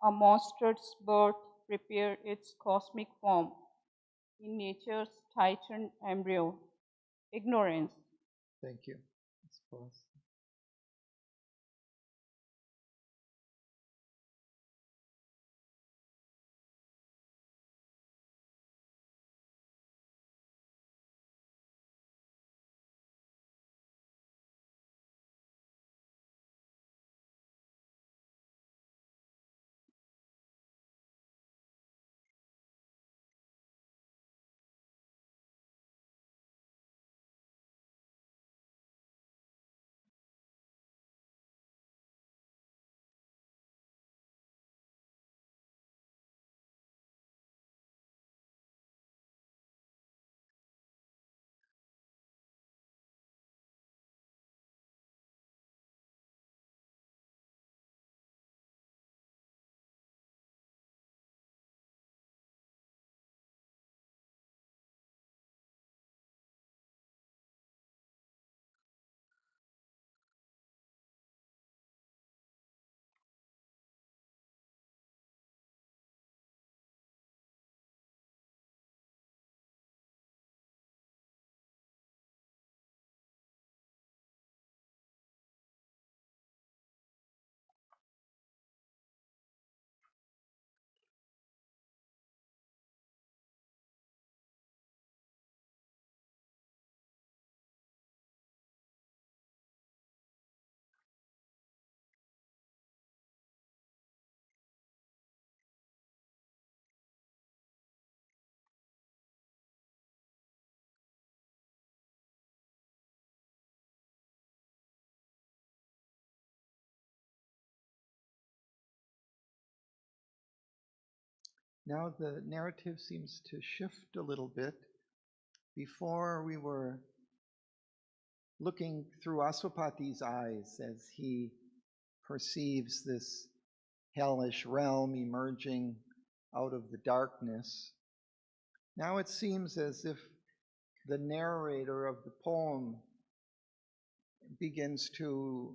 A monster's birth prepared its cosmic form in nature's titan embryo, ignorance. Thank you. Let's pause. Now the narrative seems to shift a little bit. Before we were looking through Aswapati's eyes as he perceives this hellish realm emerging out of the darkness. Now it seems as if the narrator of the poem begins to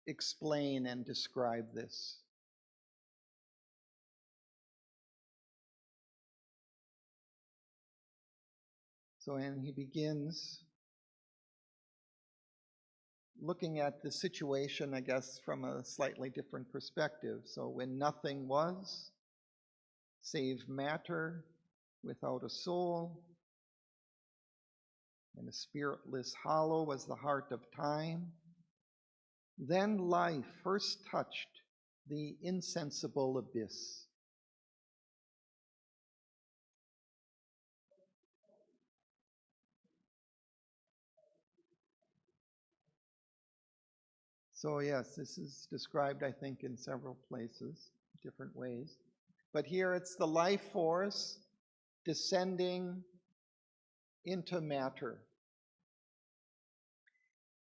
explain and describe this. So, and he begins looking at the situation, I guess, from a slightly different perspective. So, when nothing was, save matter without a soul, and a spiritless hollow was the heart of time, then life first touched the insensible abyss. So yes, this is described, I think, in several places, different ways. But here it's the life force descending into matter.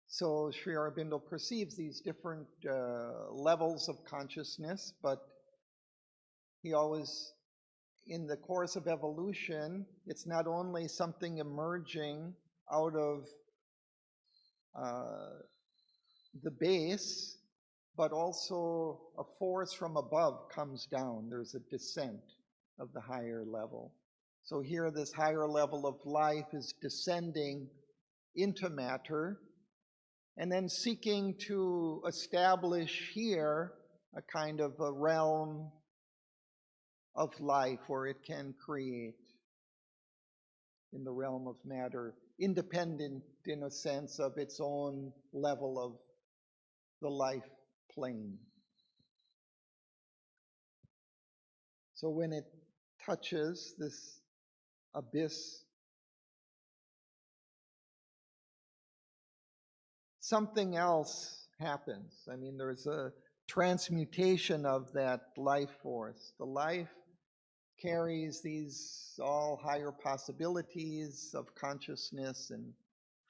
So Sri Aurobindo perceives these different levels of consciousness, but he always, in the course of evolution, it's not only something emerging out of the base, but also a force from above comes down. There's a descent of the higher level. So here this higher level of life is descending into matter and then seeking to establish here a kind of a realm of life where it can create in the realm of matter, independent in a sense of its own level of the life plane. So when it touches this abyss, something else happens. I mean, there's a transmutation of that life force. The life carries these all higher possibilities of consciousness and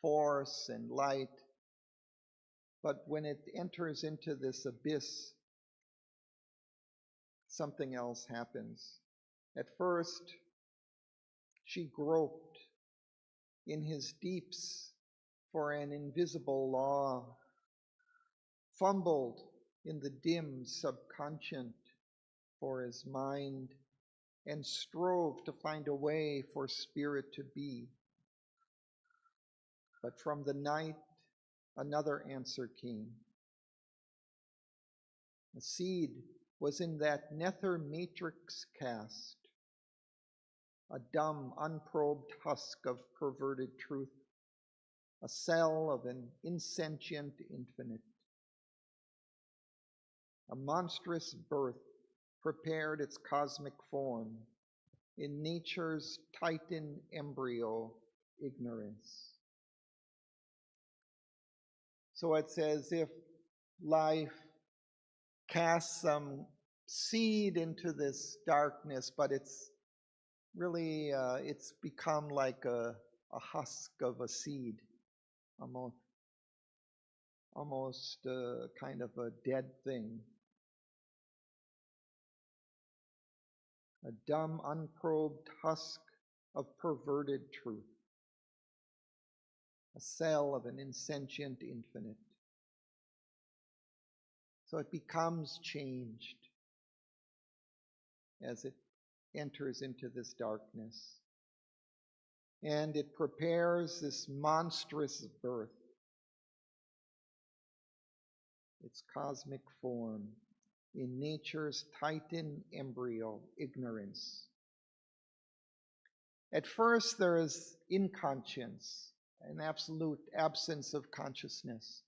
force and light. But when it enters into this abyss, something else happens. At first, she groped in his deeps for an invisible law, fumbled in the dim subconscient for his mind, and strove to find a way for spirit to be. But from the night, another answer came. A seed was in that nether matrix cast, a dumb, unprobed husk of perverted truth, a cell of an insentient infinite. A monstrous birth prepared its cosmic form in nature's Titan embryo, ignorance. So it's as if life casts some seed into this darkness, but it's really, it's become like a husk of a seed, almost kind of a dead thing. A dumb, unprobed husk of perverted truth. A cell of an insentient infinite. So it becomes changed as it enters into this darkness. And it prepares this monstrous birth, its cosmic form, in nature's Titan embryo, ignorance. At first, there is inconscience, an absolute absence of consciousness.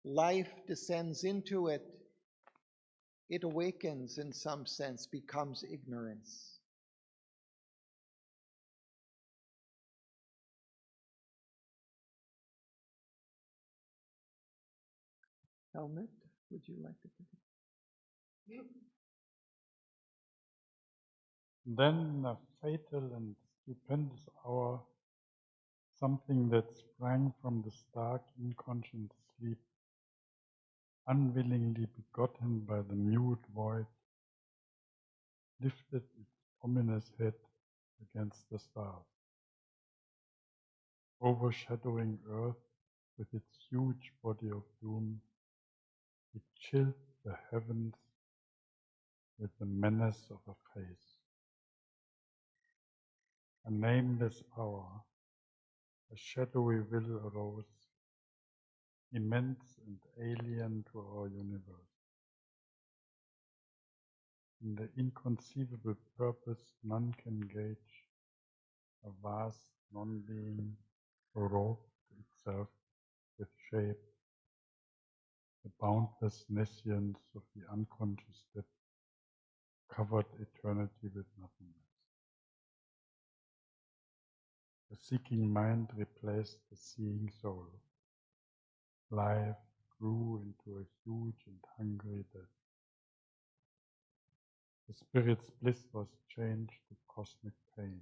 Life descends into it. It awakens in some sense, becomes ignorance. Helmut, would you like to continue? Then, in a fatal and stupendous hour, something that sprang from the stark inconscient sleep, unwillingly begotten by the mute void, lifted its ominous head against the stars, overshadowing earth with its huge body of doom. It chilled the heavens with the menace of a face. A nameless power, a shadowy will arose, immense and alien to our universe. In the inconceivable purpose none can gauge, a vast non-being robed itself with shape, the boundless nescience of the unconscious that covered eternity with nothingness. The seeking mind replaced the seeing soul. Life grew into a huge and hungry death. The spirit's bliss was changed to cosmic pain.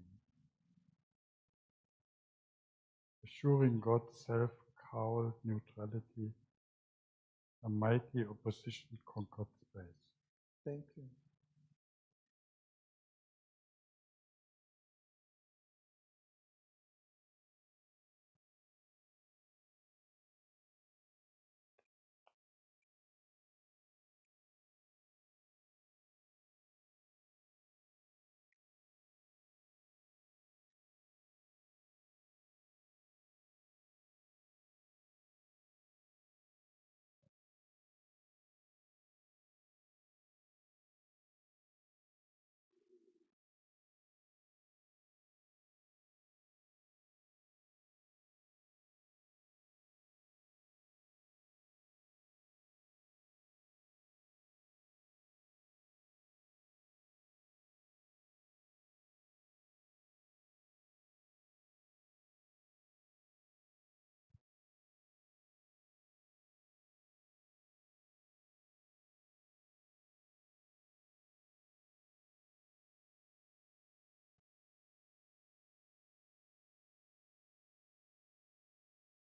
Assuring God's self-cowled neutrality, a mighty opposition conquered space. Thank you.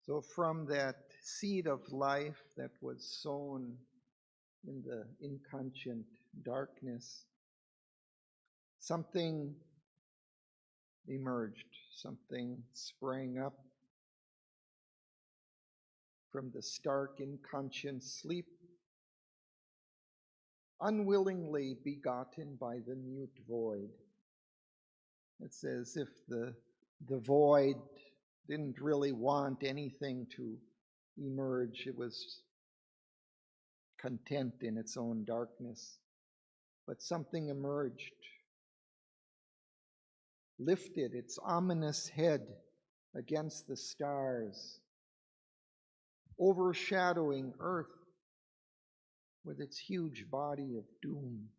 So from that seed of life that was sown in the inconscient darkness, something emerged, something sprang up from the stark inconscient sleep, unwillingly begotten by the mute void. It's as if the void didn't really want anything to emerge. It was content in its own darkness. But something emerged, lifted its ominous head against the stars, overshadowing earth with its huge body of doom.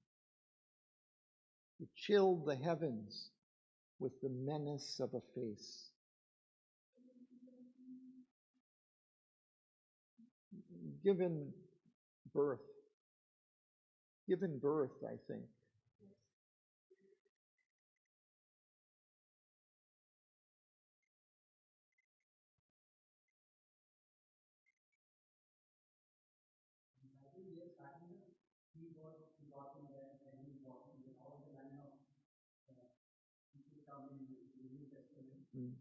It chilled the heavens with the menace of a face. Given birth, I think. I think we are starting to see what important and very important with all the line of people come in the New Testament.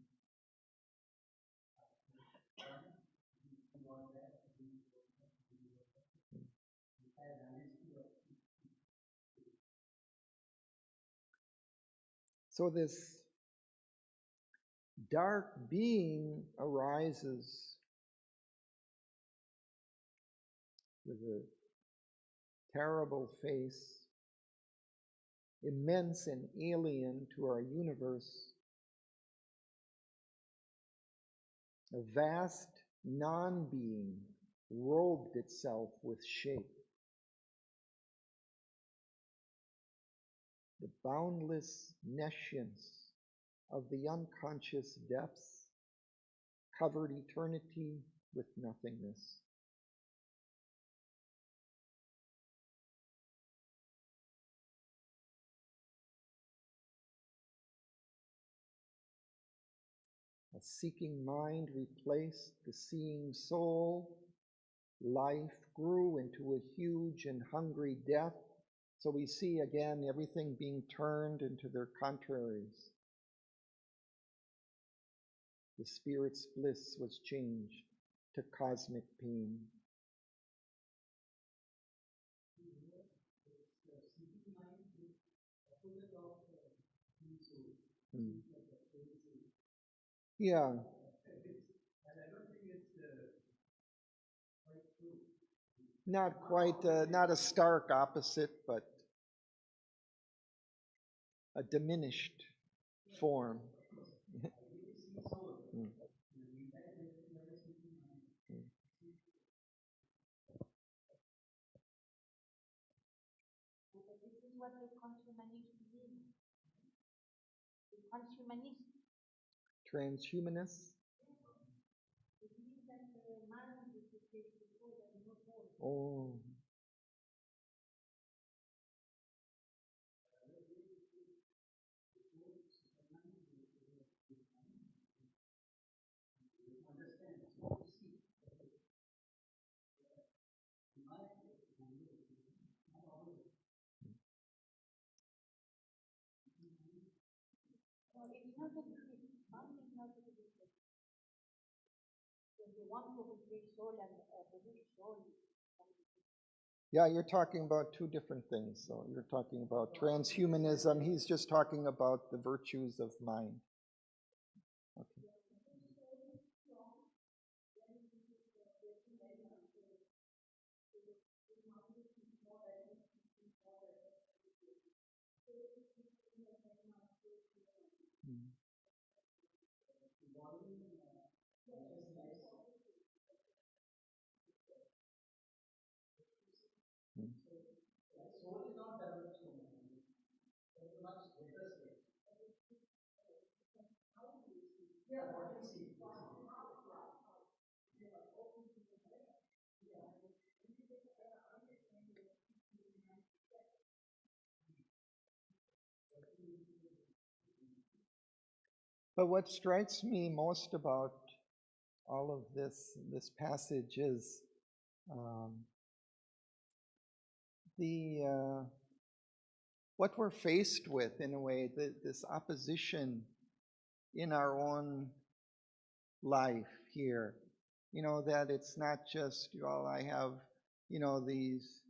So this dark being arises with a terrible face, immense and alien to our universe, a vast non-being robed itself with shape. The boundless nescience of the unconscious depths covered eternity with nothingness. A seeking mind replaced the seeing soul. Life grew into a huge and hungry death. So we see again everything being turned into their contraries. The spirit's bliss was changed to cosmic pain. Hmm. Yeah. Not quite, not a stark opposite, but a diminished form. Mm. This is what the transhumanism means. The transhumanist. Transhumanist? It means that the mind is the place before that is not born. Oh. No, it's not a belief. Mind is not a belief. If you want to replace soul and belief soul. Yeah, you're talking about two different things. So you're talking about transhumanism. He's just talking about the virtues of mind. Okay. Mm. Mm. Soul is not developed so much. It's a much better state. Yeah, what you see. But what strikes me most about all of this passage is what we're faced with in a way, this opposition in our own life here. You know, that it's not just, well, I have, you know, these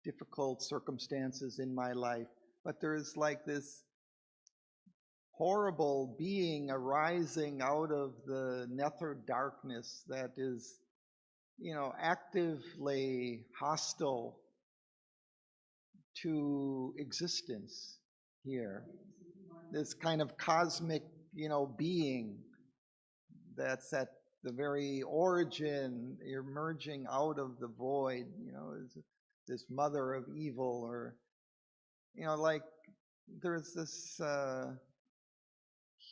difficult circumstances in my life, but there's like this horrible being arising out of the nether darkness that is, you know, actively hostile to existence here. This kind of cosmic, you know, being that's at the very origin, emerging out of the void, you know, is this mother of evil, or, you know, like there's this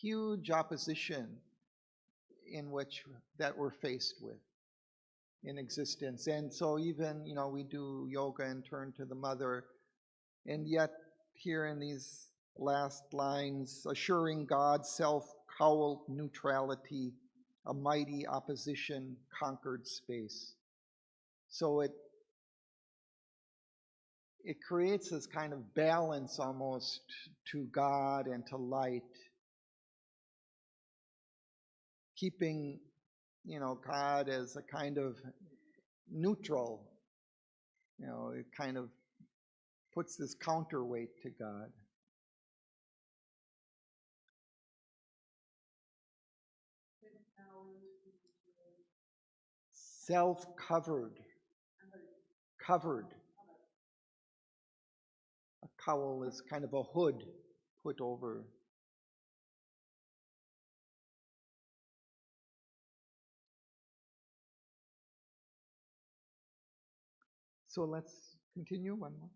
huge opposition in which that we're faced with in existence. And so even, you know, we do yoga and turn to the mother, and yet here in these last lines, assuring God's self-cowled neutrality, a mighty opposition conquered space. So it creates this kind of balance almost to God and to light, keeping, you know, God as a kind of neutral, you know, it kind of puts this counterweight to God. Self-covered, covered. A cowl is kind of a hood put over. So let's continue one more.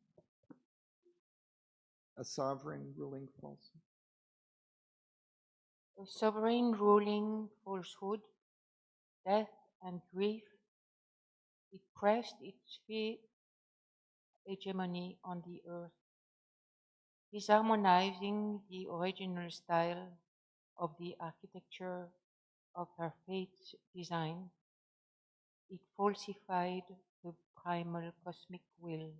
A sovereign ruling falsehood. A sovereign ruling falsehood, death and grief, it pressed its hegemony on the earth, disharmonizing the original style of the architecture of her fate's design, it falsified the primal cosmic will,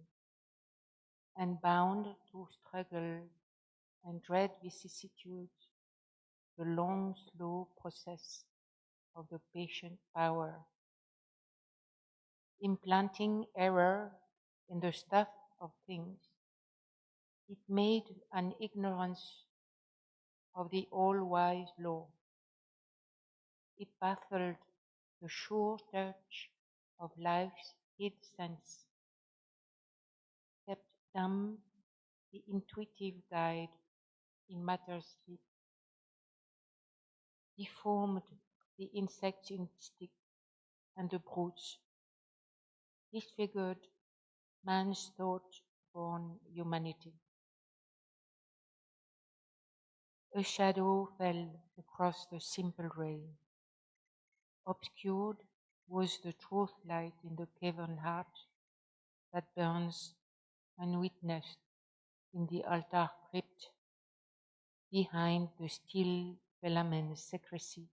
and bound to struggle and dread vicissitudes the long, slow process of the patient power, implanting error in the stuff of things. It made an ignorance of the all-wise law. It baffled the sure touch of life's hid sense, kept dumb the intuitive guide in matter's sleep, deformed the insect's instinct and the brute's, disfigured man's thought-born humanity. A shadow fell across the simple ray. Obscured was the truth light in the cavern heart that burns unwitnessed in the altar crypt behind the still velamen secrecy,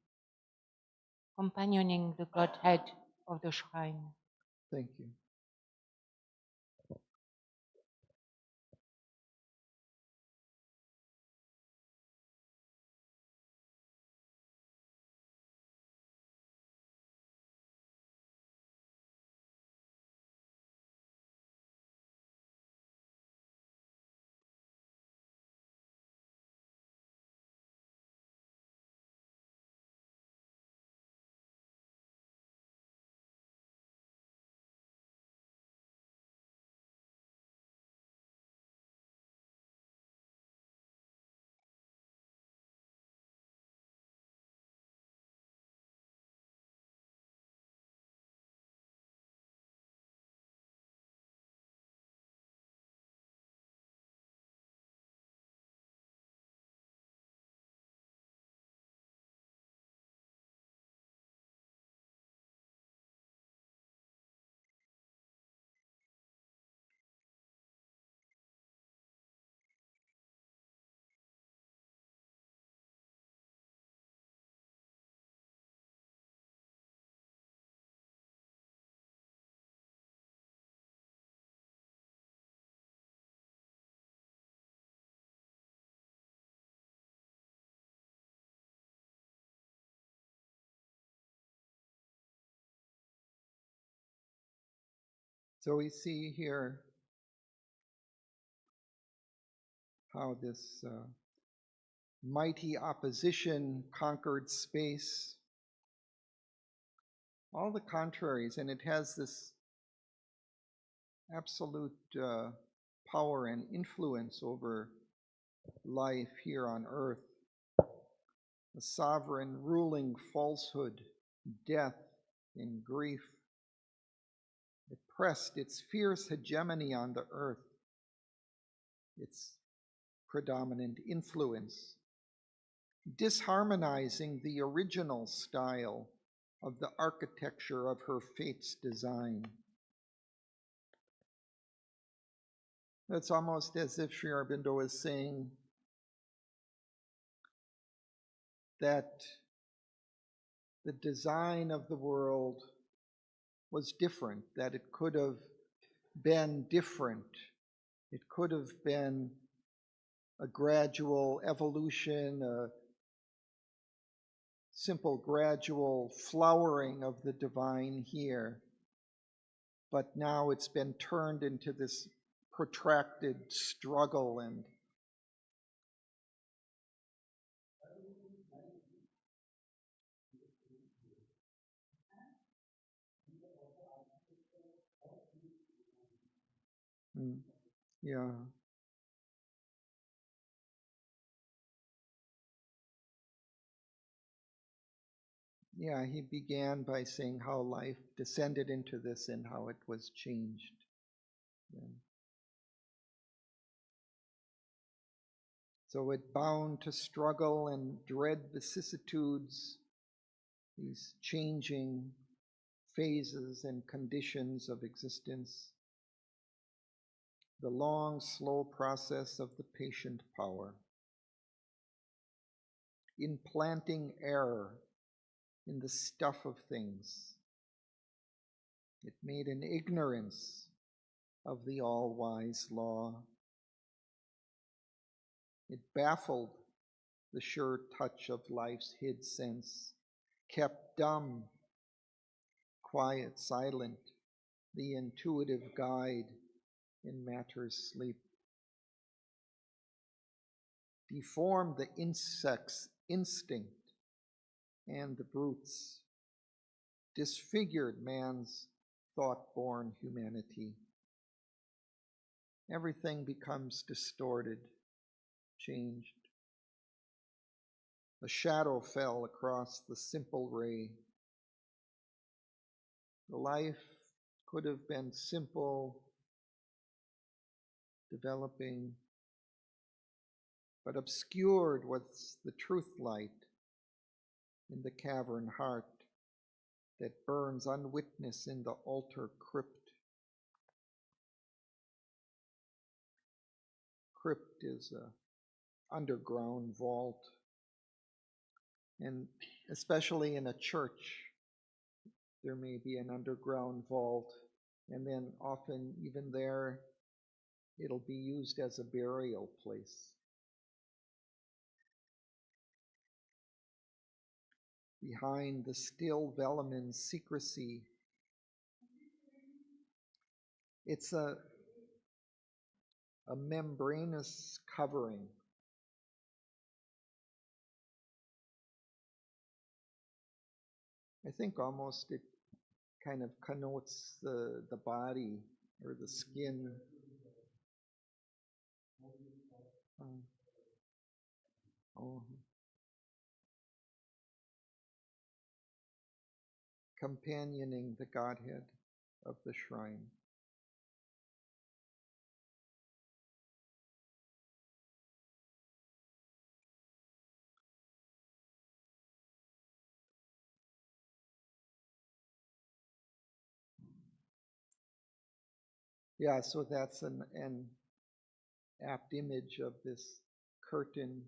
companioning the Godhead of the shrine. Thank you. So we see here how this mighty opposition conquered space, all the contraries, and it has this absolute power and influence over life here on earth. The sovereign ruling falsehood, death, and grief. It pressed its fierce hegemony on the earth, its predominant influence, disharmonizing the original style of the architecture of her fate's design. It's almost as if Sri Aurobindo is saying that the design of the world was different, that it could have been different. It could have been a gradual evolution, a simple gradual flowering of the divine here. But now it's been turned into this protracted struggle and yeah. Yeah, he began by saying how life descended into this and how it was changed. Yeah. So it bound to struggle and dread vicissitudes, these changing phases and conditions of existence, the long, slow process of the patient power. in planting error in the stuff of things. It made an ignorance of the all-wise law. It baffled the sure touch of life's hid sense, kept dumb, quiet, silent, the intuitive guide in matter's sleep. Deformed the insect's instinct and the brute's, disfigured man's thought-born humanity. Everything becomes distorted, changed. A shadow fell across the simple ray. The life could have been simple, developing, but obscured was the truth light in the cavern heart that burns unwitnessed in the altar crypt. Crypt is an underground vault, and especially in a church, there may be an underground vault, and then often even there, it'll be used as a burial place. Behind the still velamin's secrecy, it's a membranous covering. I think almost it kind of connotes the body or the skin. Companioning the Godhead of the shrine. Yeah, so that's an apt image of this curtain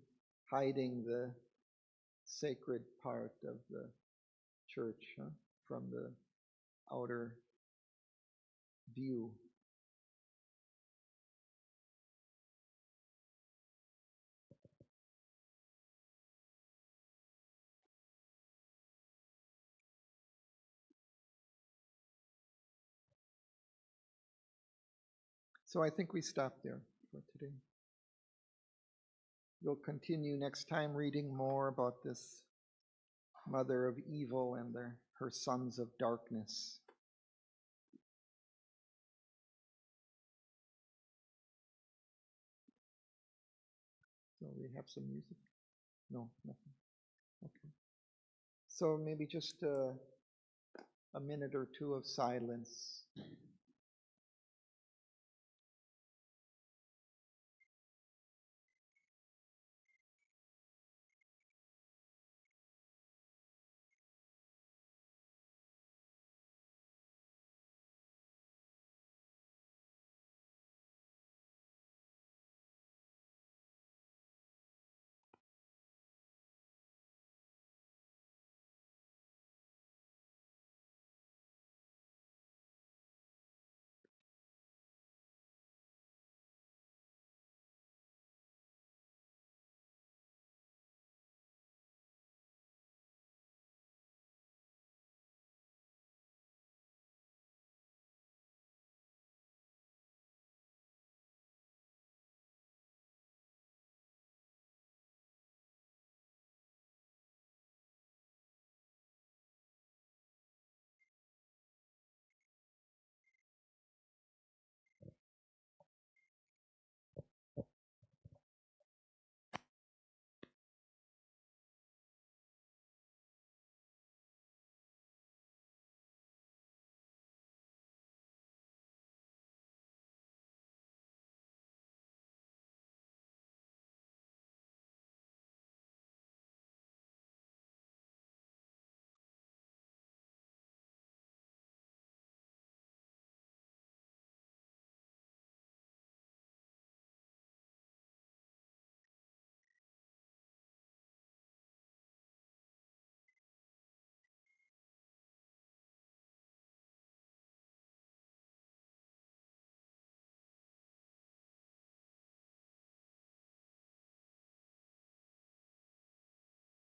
hiding the sacred part of the church from the outer view. So I think we stop there for today. We'll continue next time reading more about this mother of evil and her sons of darkness. So we have some music? No, nothing. Okay. So maybe just a minute or two of silence.